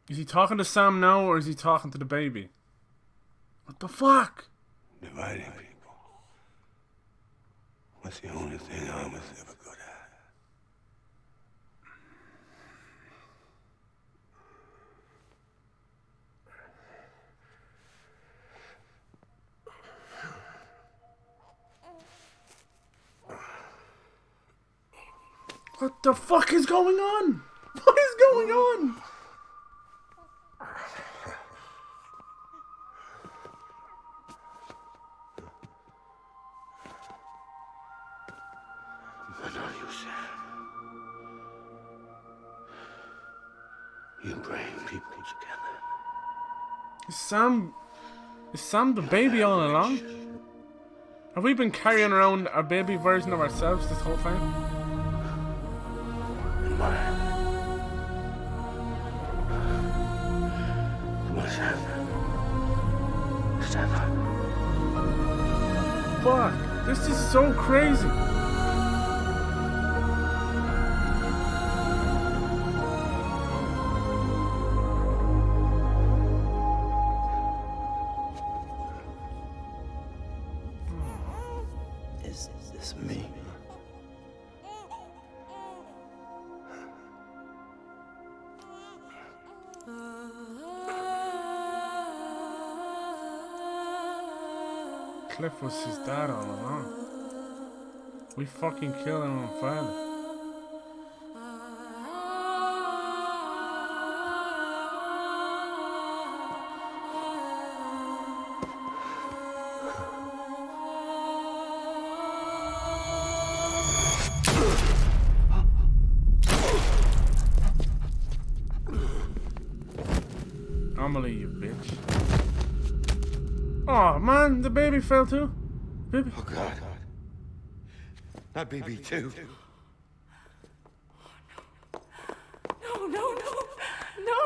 Is he talking to Sam now or is he talking to the baby? What the fuck? Dividing people was the only thing I was ever good at. What the fuck is going on? What is going on? But are you sad? You bring people together. Is Sam the baby all along? Have we been carrying around a baby version of ourselves this whole time? Come on, Sam. Stand up. Fuck, this is so crazy. Is this me? Cliff was his dad all along. We fucking killed him on Friday. Amelie, you bitch. Oh man, the baby fell too. Baby. Oh God. Not baby too. No, no, no, no!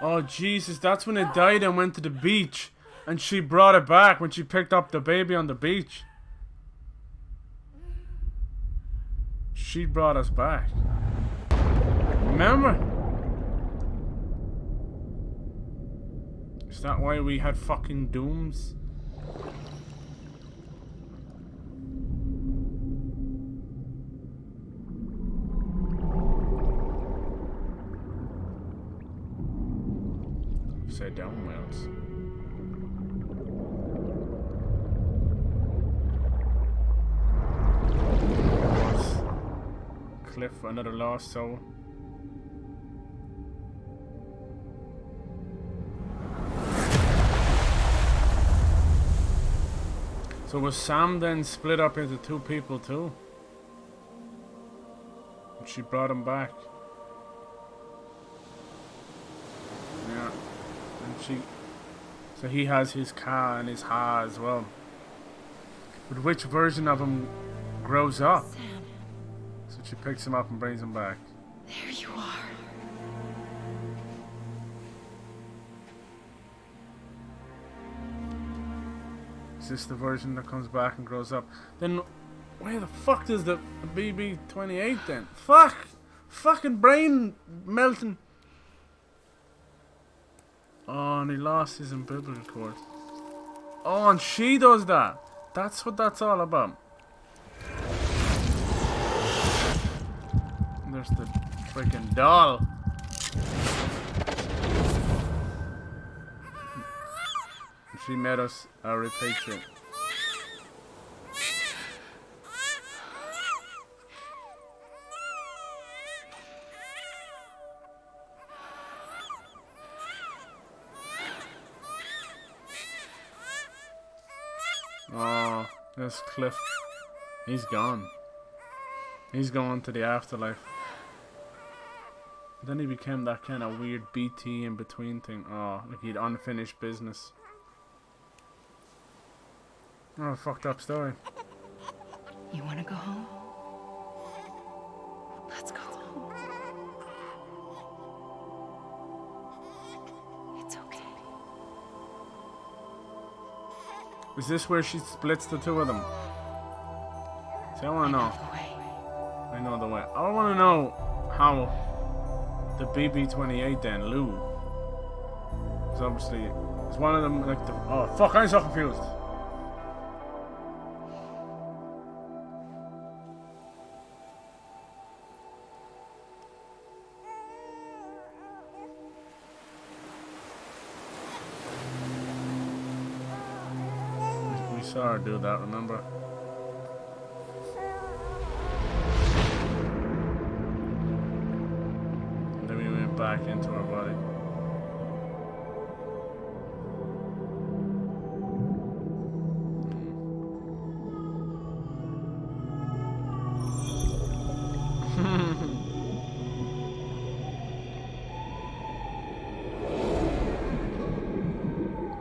Oh Jesus, that's when it died and went to the beach. And she brought it back when she picked up the baby on the beach. She brought us back. Remember? Is that why we had fucking dooms? Upside down wells. Cliff, another lost soul. So was Sam then split up into two people too? And she brought him back. Yeah. And she... So he has his Ka and his Ha as well. But which version of him grows up? Sam. So she picks him up and brings him back. There you are. Is this the version that comes back and grows up? Then where the fuck does the BB-28 then? Fuck! Fucking brain melting. Oh, and he lost his umbilical cord. Oh, and she does that. That's what that's all about. There's the freaking doll. She made us a repatriate. Oh, there's Cliff. He's gone. He's going to the afterlife. Then he became that kind of weird BT in between thing. Oh, like he'd unfinished business. Oh, fucked up story. You want to go home? Let's go home. It's okay. Is this where she splits the two of them? See, I want to know. I know the way. I want to know how the BB-28 then, Lou. Because obviously, it's one of them like the... Oh, fuck, I'm so confused. We saw her do that, remember? And then we went back into her body.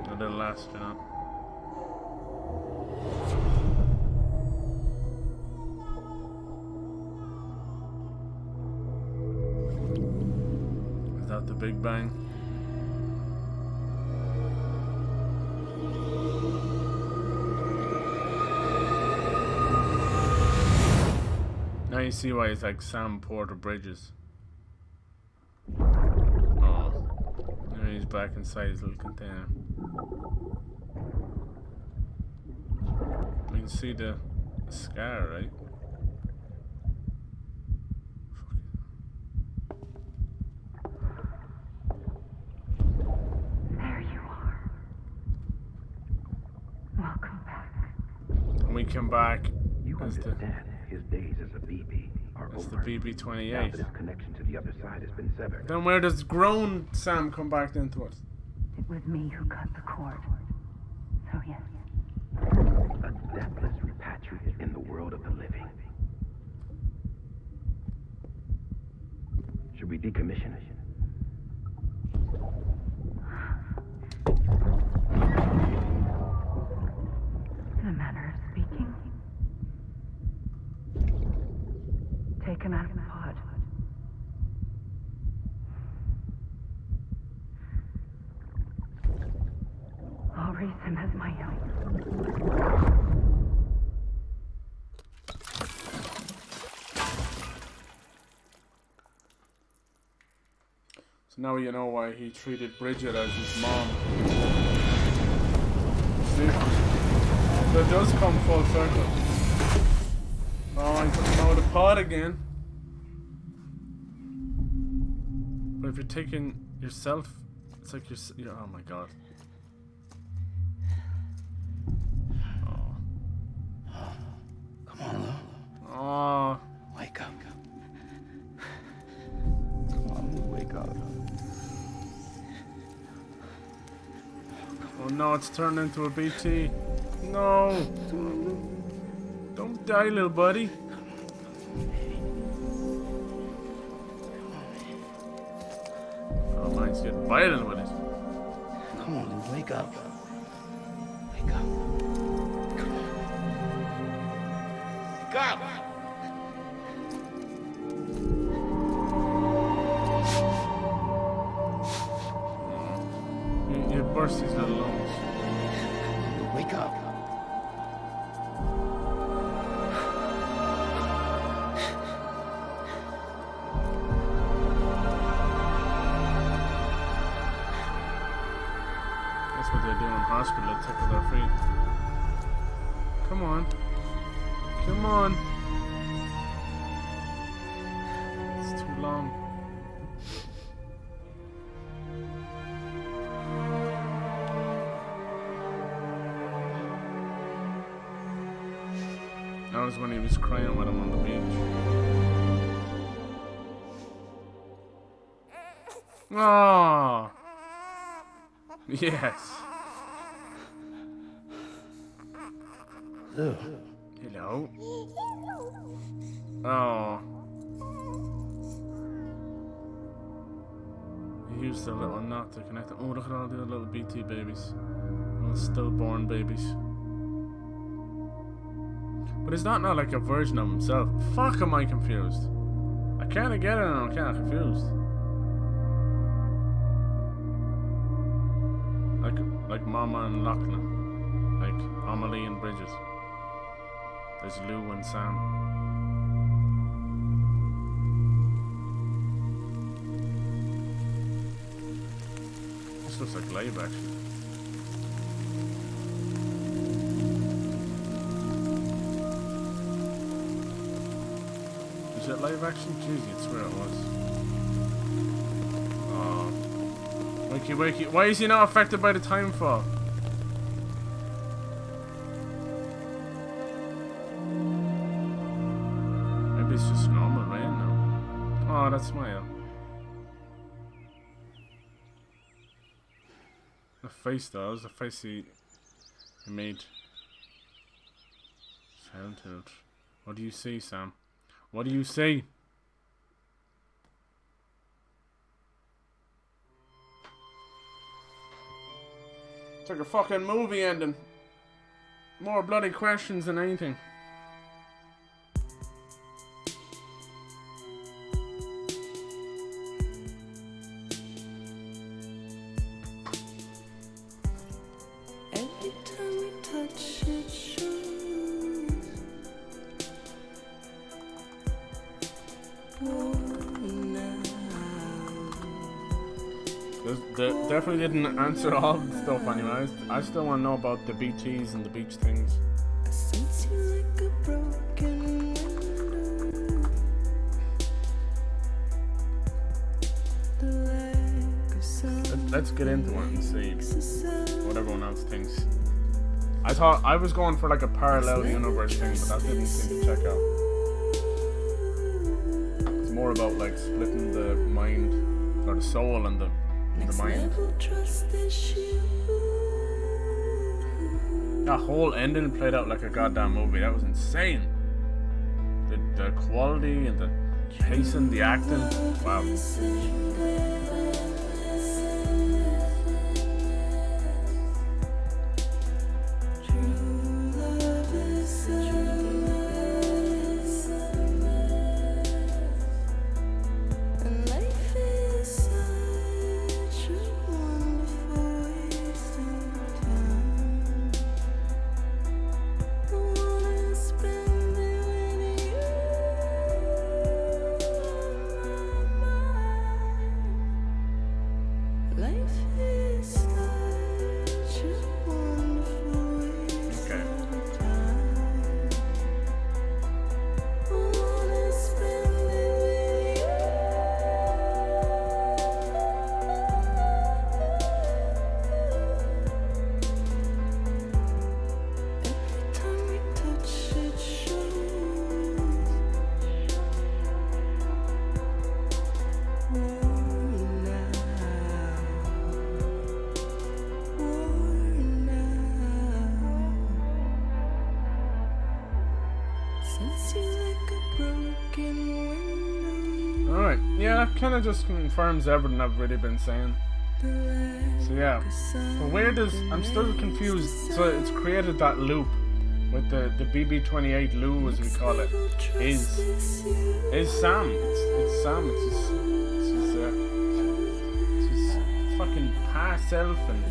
A little astronaut. Is that the Big Bang? Now you see why it's like Sam Porter Bridges. Oh. Now he's back inside his little container. We can see the A scar, right? There you are. Welcome back. And we come back You as the understand his days as a BB are as the over. BB-28. Now that his connection to the other side has been severed. Then where does grown Sam come back into it? It was me who cut the cord. So yes. A deathless repatriate in the world of the living. Should we decommission it? In a manner of speaking. Take him out of the pod. I'll raise him as my own. So now you know why he treated Bridget as his mom. See? So it does come full circle. Oh, he took him out of the pod again. But if you're taking yourself, it's like you're oh my god. Come on, Lou. Oh. Wake up. Come on, Lou, wake up. Oh no, it's turned into a BT. No. Don't die, little buddy. Oh, mine's getting violent with it. Come on, Lou, wake up. Wake up. Come on. Wake up! You burst his little lungs. Wake up. That's what they do in hospital, they tickle their feet. Come on. Come on. It's too long. That was when he was crying with him on the beach. Oh, yes. Lou. Hello. Oh. He used the little knot to connect them. Oh, look at all the little BT babies. Little stillborn babies. But is that not like a version of himself? Fuck, am I confused? I kinda get it and I'm kinda confused. Like Mama and Lachlan. Like Amelie and Bridget. There's Lou and Sam. This looks like live action. Is it live action? Jeez, you'd swear it was. Oh. Wakey, wakey. Why is he not affected by the time fall? Maybe it's just normal rain now. Oh, that smile. The face though, was the face he made. Sound to it. What do you see, Sam? What do you see? It's like a fucking movie ending. More bloody questions than anything. Every time we touch it shows. They definitely didn't answer all the stuff anyway. I still want to know about the BTs and the beach things. A sense Let's get into it and see what everyone else thinks. I thought I was going for like a parallel universe thing, but that didn't seem to check out. It's more about like splitting the mind or the soul and the mind. That whole ending played out like a goddamn movie. That was insane. The quality and the pacing, the acting. Wow. Alright, yeah, that kind of just confirms everything I've really been saying. So yeah, but where does, I'm still confused, so it's created that loop with the BB-28 Lou, as we call it, is Sam. It's Sam, it's his fucking past self and...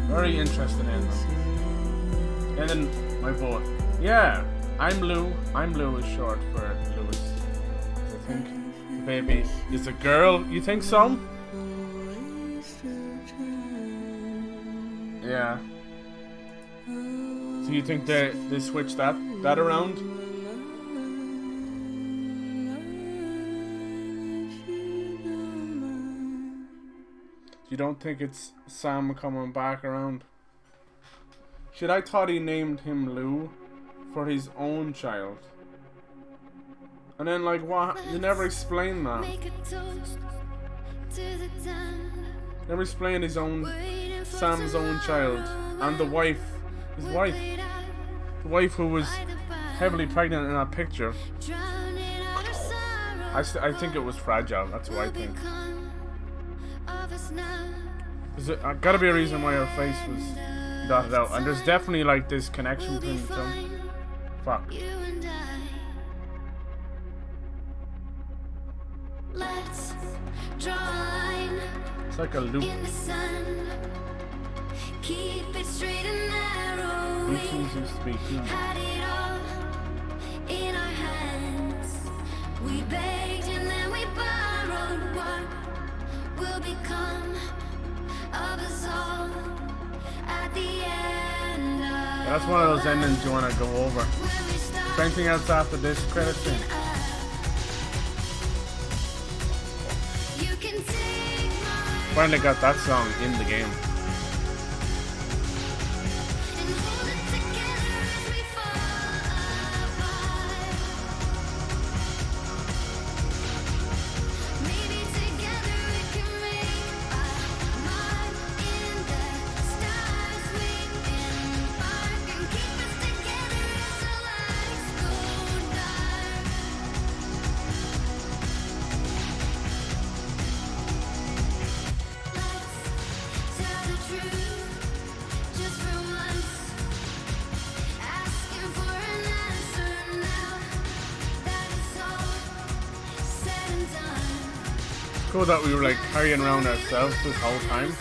Very interesting ending. And then my vote. Yeah, I'm Lou. I'm Lou is short for Lewis. I think the baby is a girl. You think so? Yeah. So you think they switched that around? You don't think it's Sam coming back around? Shit, I thought he named him Lou for his own child. And then, like, what? You never explained that. Never explained his own, Sam's own child. And the wife, his wife. The wife who was heavily pregnant in that picture. I think it was fragile, that's what I think. There's gotta be a reason why her face was dotted out, and there's definitely like this connection between the two. Fuck. It's like a loop. Greetings used to be human. Had it all in our hands. We begged and then we borrowed what will become of us all at the end of That's one of those endings you want to go over. Is there anything else after this credit scene? You can take my Finally got that song in the game. Cool that we were like carrying around ourselves this whole time.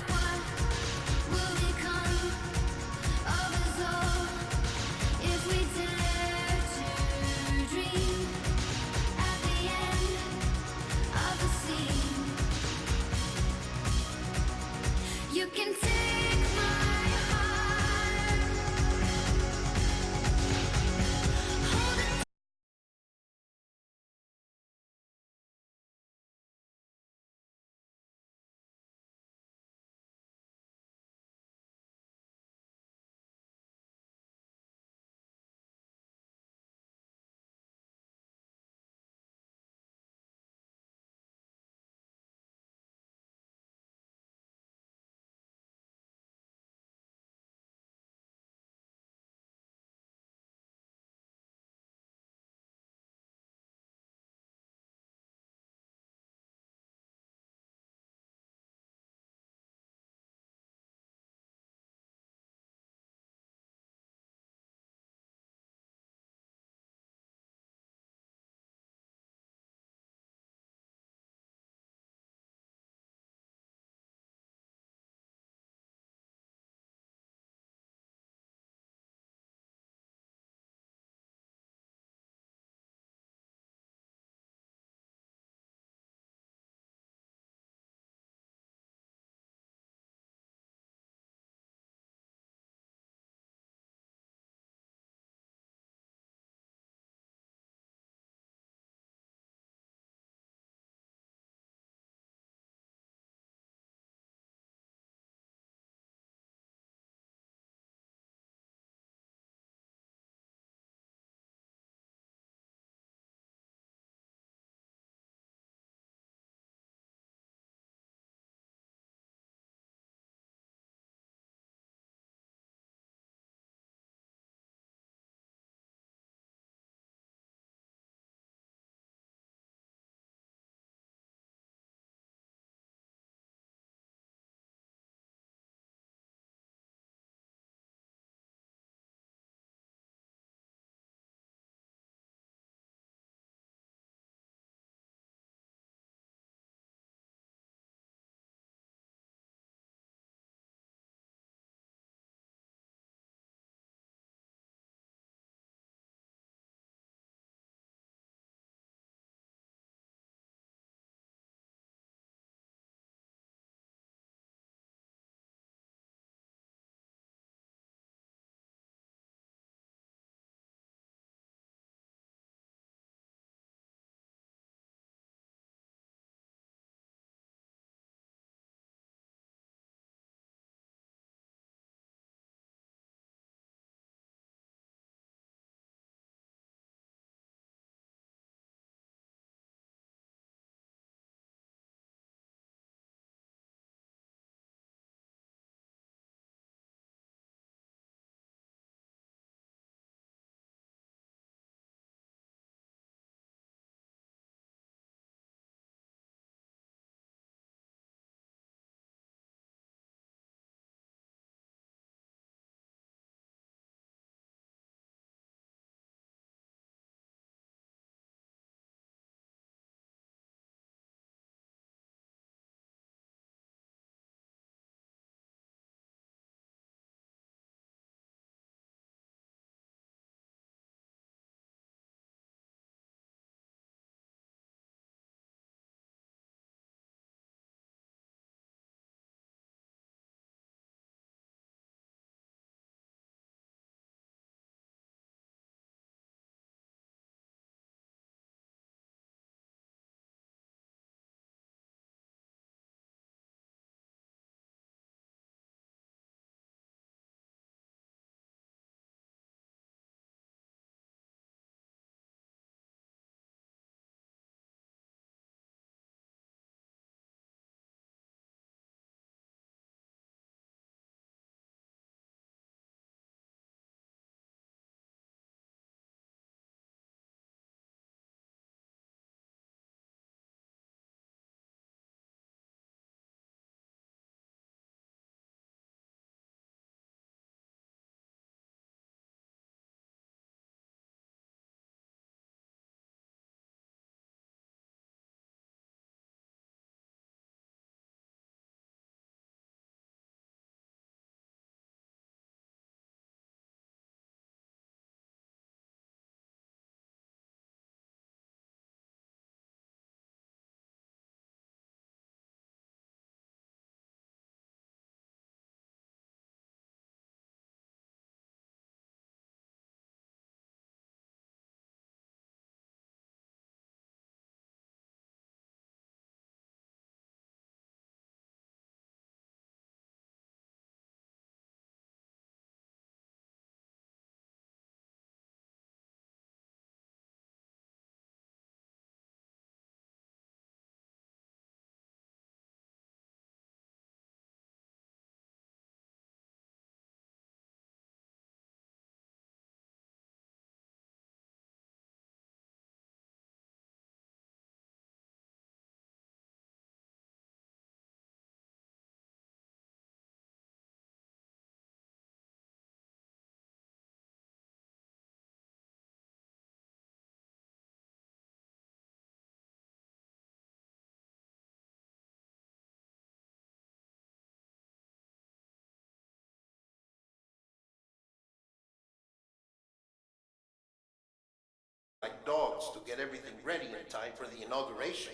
like dogs to get everything ready in time for the inauguration.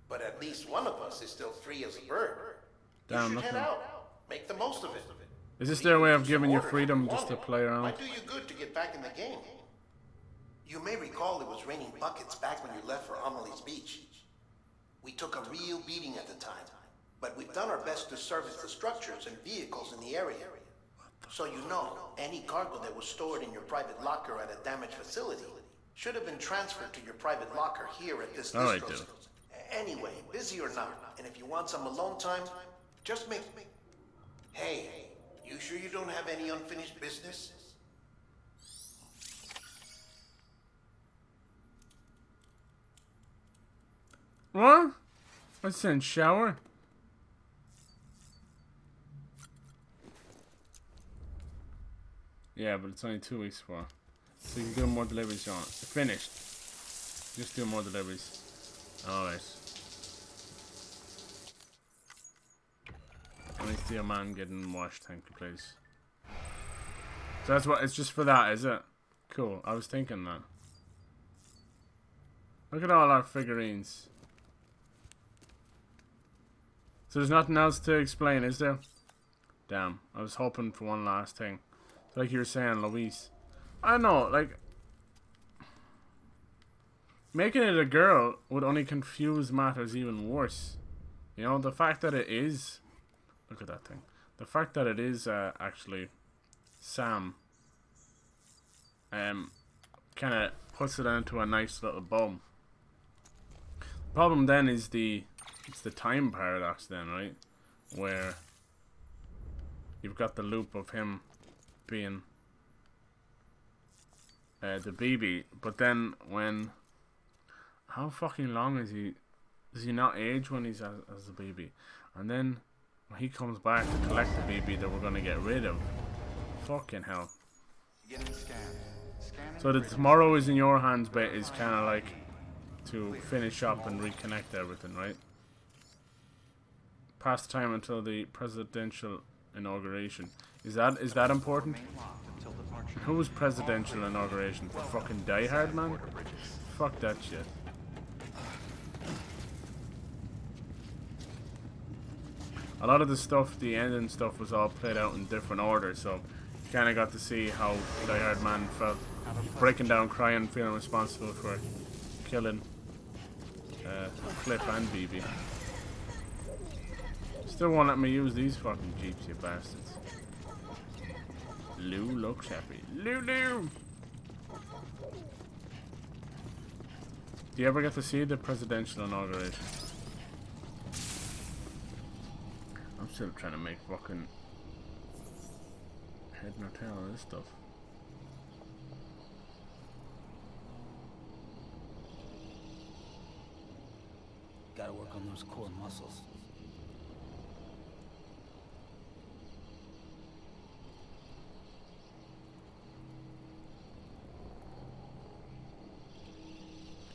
But at least one of us is still free as a bird. Damn, You should nothing. head out. Make the most of it. Is this their way of giving you freedom just to play around? Might do you good to get back in the game. You may recall it was raining buckets back when you left for Amelie's Beach. We took a real beating at the time, but we've done our best to service the structures and vehicles in the area. So you know, any cargo that was stored in your private locker at a damaged facility should have been transferred to your private locker here at this I distro. do. Anyway, busy or not, and if you want some alone time, just make... Hey, you sure you don't have any unfinished business? What? What's in shower? Yeah, but it's only 2 weeks for. So you can do more deliveries, John. Finished. Just do more deliveries. Alright. Let me see a man getting washed, thank you, please. So that's what, it's just for that, is it? Cool, I was thinking that. Look at all our figurines. So there's nothing else to explain, is there? Damn, I was hoping for one last thing. Like you were saying, Luis. I don't know, like... Making it a girl would only confuse matters even worse. You know, the fact that it is... Look at that thing. The fact that it is actually Sam kind of puts it into a nice little bow. The problem then is it's the time paradox then, right? Where you've got the loop of him being the BB, but then when... How fucking long is he? Does he not age when he's as a baby? And then when he comes back to collect the baby that we're gonna get rid of. Fucking hell. So the tomorrow is in your hands bit is kind of like to finish up and reconnect everything, right? Past the time until the presidential inauguration. Is that important? Who's presidential inauguration? For fucking Die Hard, man? Fuck that shit. A lot of the stuff, the ending stuff, was all played out in different order, so you kind of got to see how Die Hard Man felt. Breaking down, crying, feeling responsible for killing Cliff and BB. Still won't let me use these fucking jeeps, you bastards. Lou looks happy. Lou! Do you ever get to see the presidential inauguration? I'm still trying to make fucking head nor tail of this stuff. Gotta work on those core muscles.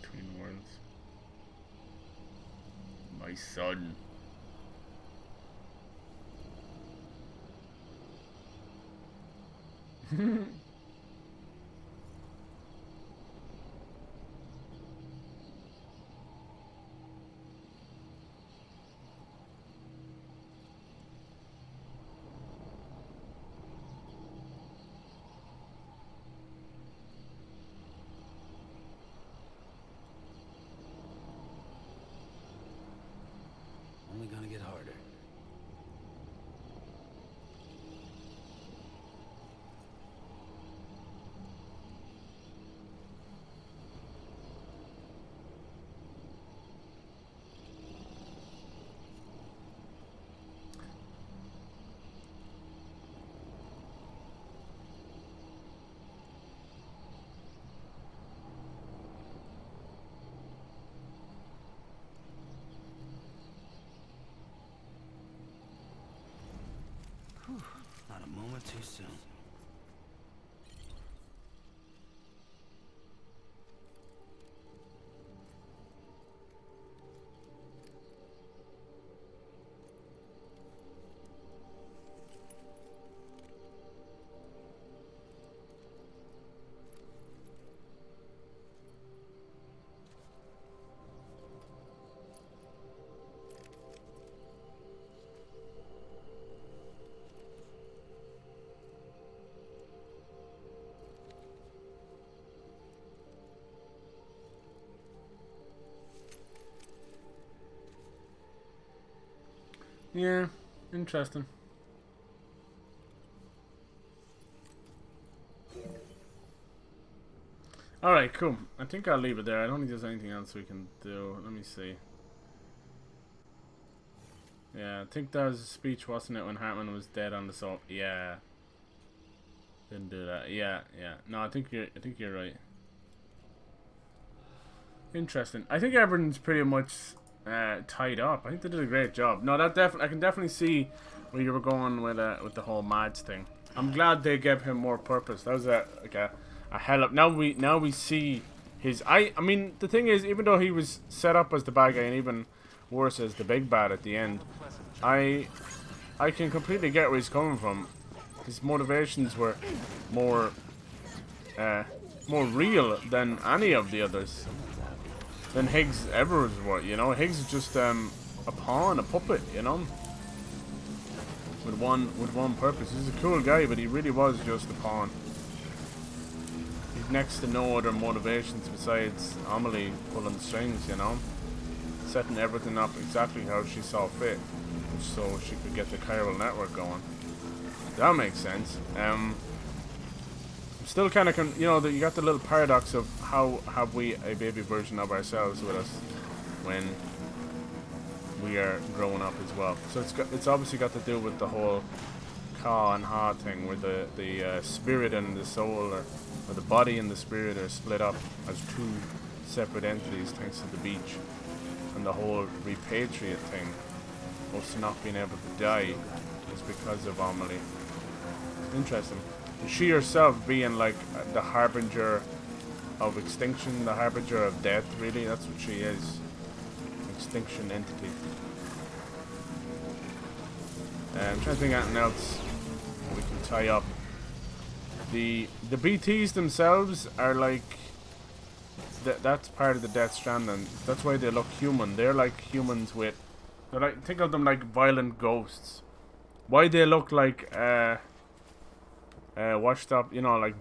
Between worlds. My son. Only gonna get harder. Not a moment too soon. Yeah, interesting. Alright, cool. I think I'll leave it there. I don't think there's anything else we can do. Let me see. Yeah, I think that was a speech, wasn't it, when Hartman was dead on the soul? Yeah. Didn't do that. Yeah, yeah. No, I think you're right. Interesting. I think everything's pretty much tied up. I think they did a great job. No, that I can definitely see where you were going with the whole Mads thing. I'm glad they gave him more purpose. That was a hell up. Now we see his. I mean, the thing is, even though he was set up as the bad guy and even worse as the big bad at the end, I can completely get where he's coming from. His motivations were more real than any of the others. Than Higgs ever were, you know. Higgs is just a pawn, a puppet, you know. With one purpose. He's a cool guy, but he really was just a pawn. He's next to no other motivations besides Amelie pulling the strings, you know. Setting everything up exactly how she saw fit, so she could get the chiral network going. That makes sense. Still kind of, you know, you got the little paradox of how have we a baby version of ourselves with us when we are growing up as well. So it's obviously got to do with the whole Ka and Ha thing, where the spirit and the soul, or the body and the spirit, are split up as two separate entities thanks to the beach, and the whole repatriate thing, us not being able to die, is because of Amelie. Interesting. She herself being like the harbinger of extinction, the harbinger of death, really. That's what she is. Extinction entity. I'm trying to think of anything else we can tie up. The BTs themselves are like... That's part of the Death Stranding. That's why they look human. They're like humans with... They're like, think of them like violent ghosts. Why they look like... washed up, you know, like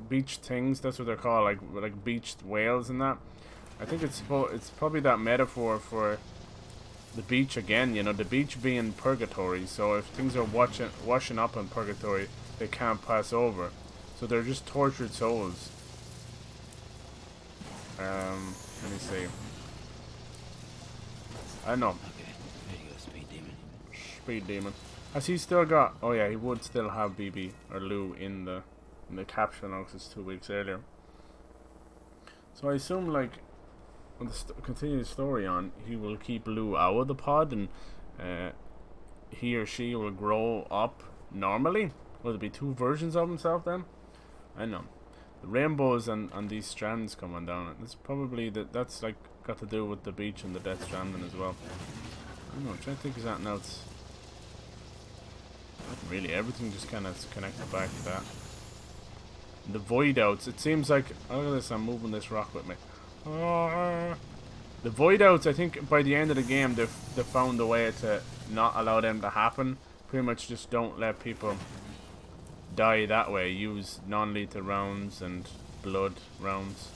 beached things. That's what they're called, like beached whales and that. I think it's probably that metaphor for the beach again. You know, the beach being purgatory. So if things are washing up in purgatory, they can't pass over. So they're just tortured souls. Let me see. I don't know. Okay, there you go, Speed Demon. Speed Demon. Has he still got... Oh yeah, he would still have BB or Lou in the capsule now, because it's 2 weeks earlier. So I assume, like, when continue the story on, he will keep Lou out of the pod, and he or she will grow up normally. Will there be two versions of himself then? I don't know. The rainbows and these strands coming down. It's probably that's like got to do with the beach and the Death Stranding as well. I don't know. I'm trying to think of something else. Not really, everything just kind of connected back to that. The void outs, it seems like... Look at this, I'm moving this rock with me. The void outs, I think by the end of the game, they've found a way to not allow them to happen. Pretty much just don't let people die that way. Use non-lethal rounds and blood rounds,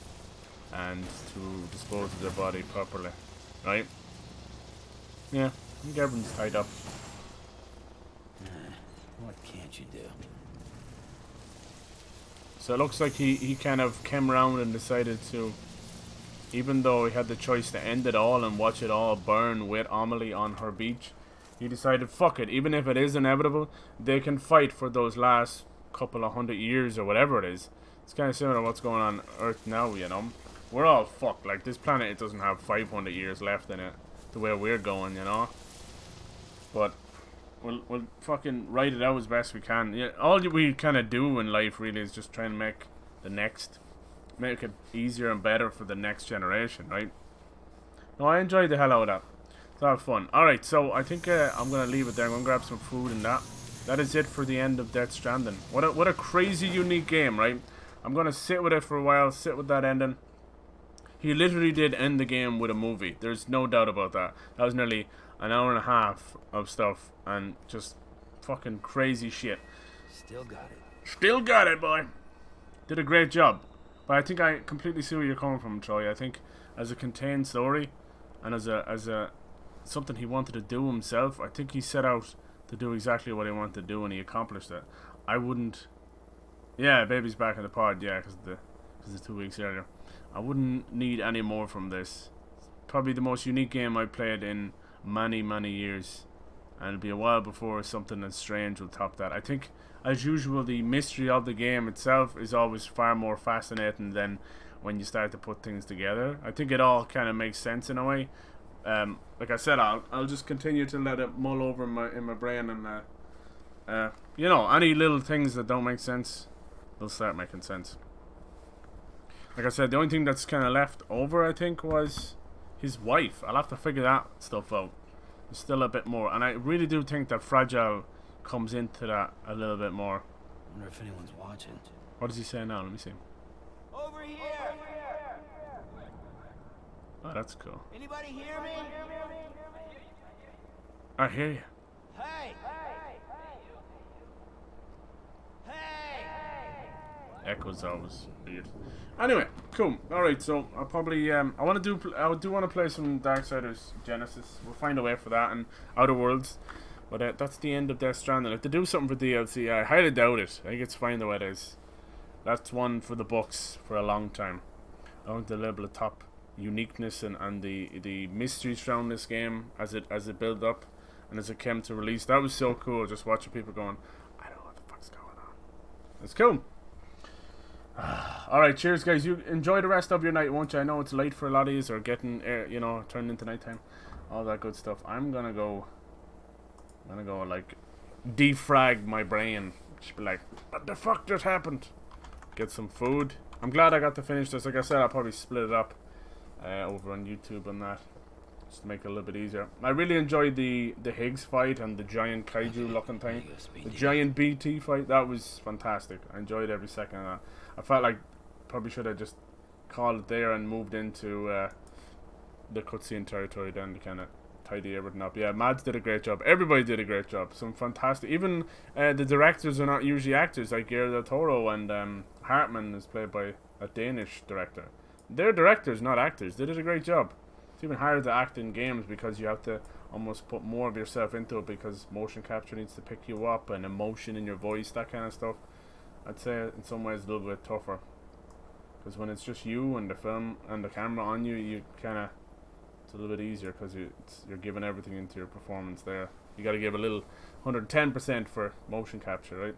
and to dispose of their body properly. Right? Yeah, I think everyone's tied up. What can't you do? So it looks like he kind of came around and decided to, even though he had the choice to end it all and watch it all burn with Amelie on her beach, he decided, fuck it, even if it is inevitable, they can fight for those last couple of 100 years or whatever it is. It's kind of similar to what's going on Earth now, you know. We're all fucked. Like, this planet, it doesn't have 500 years left in it, the way we're going, you know. But we'll fucking write it out as best we can. Yeah, all we kind of do in life really is just try and make it easier and better for the next generation, right? No, I enjoyed the hell out of that. It's a lot of fun. Alright, so I think I'm going to leave it there. I'm going to grab some food and that. That is it for the end of Death Stranding. What a crazy unique game, right? I'm going to sit with it for a while, sit with that ending. He literally did end the game with a movie. There's no doubt about that. That was nearly an hour and a half of stuff and just fucking crazy shit. Still got it. Still got it, boy. Did a great job. But I think I completely see where you're coming from, Troy. I think as a contained story and as a something he wanted to do himself. I think he set out to do exactly what he wanted to do, and he accomplished it. I wouldn't. Yeah, baby's back in the pod. Yeah, because it's 2 weeks earlier. I wouldn't need any more from this. It's probably the most unique game I've played in many, many years, and it'll be a while before something as strange will top that. I think, as usual, the mystery of the game itself is always far more fascinating than when you start to put things together. I think it all kind of makes sense in a way. Like I said, I'll just continue to let it mull over in my brain, and you know, any little things that don't make sense, they'll start making sense. Like I said, the only thing that's kind of left over, I think, was his wife. I'll have to figure that stuff out. There's still a bit more, and I really do think that Fragile comes into that a little bit more. I wonder if anyone's watching. What does he say now? Let me see. Over here! Oh, that's cool. Anybody hear me? I hear you. Hey! Echoes always weird. Anyway, cool. All right, so I'll probably I want to play some Darksiders Genesis. We'll find a way for that, and Outer Worlds. But that's the end of Death Stranding. If they do something for DLC, I highly doubt it. I think it's fine the way it is. That's one for the books for a long time. I want the level of top uniqueness and the mysteries around this game as it built up and as it came to release. That was so cool. Just watching people going, I don't know what the fuck's going on. It's cool. Alright, cheers guys. You enjoy the rest of your night, won't you? I know it's late for a lot of yous, or getting you know, turned into nighttime, all that good stuff. I'm gonna go like defrag my brain. Just be like, what the fuck just happened? Get some food. I'm glad I got to finish this. Like I said, I'll probably split it up over on YouTube and that, just to make it a little bit easier. I really enjoyed the Higgs fight and the giant kaiju looking thing. The giant BT fight, that was fantastic. I enjoyed every second of that. I felt like probably should have just called it there and moved into the cutscene territory then to kind of tidy everything up. Yeah, Mads did a great job. Everybody did a great job. Some fantastic. Even the directors are not usually actors, like Guillermo del Toro, and Hartman is played by a Danish director. They're directors, not actors. They did a great job. It's even harder to act in games because you have to almost put more of yourself into it, because motion capture needs to pick you up, and emotion in your voice, that kind of stuff. I'd say in some ways a little bit tougher, because when it's just you and the film and the camera on you, you kind of, it's a little bit easier because you're giving everything into your performance there. You got to give a little 110% for motion capture, right?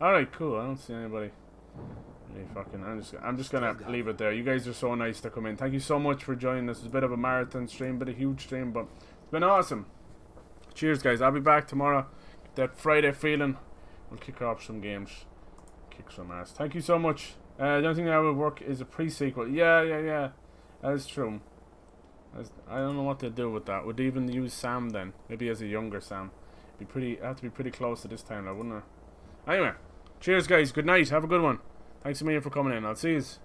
All right, cool. I don't see anybody. Really fucking. I'm just gonna leave it there. You guys are so nice to come in. Thank you so much for joining us. It's a bit of a marathon stream, bit of a huge stream, but it's been awesome. Cheers, guys. I'll be back tomorrow. Get that Friday feeling. We'll kick off some games. Kick some ass. Thank you so much. The only thing that will work is a pre-sequel. Yeah. That's true. I don't know what to do with that. Would they even use Sam then? Maybe as a younger Sam. I have to be pretty close to this time, wouldn't I? Anyway, cheers guys. Good night. Have a good one. Thanks a million for coming in. I'll see yous.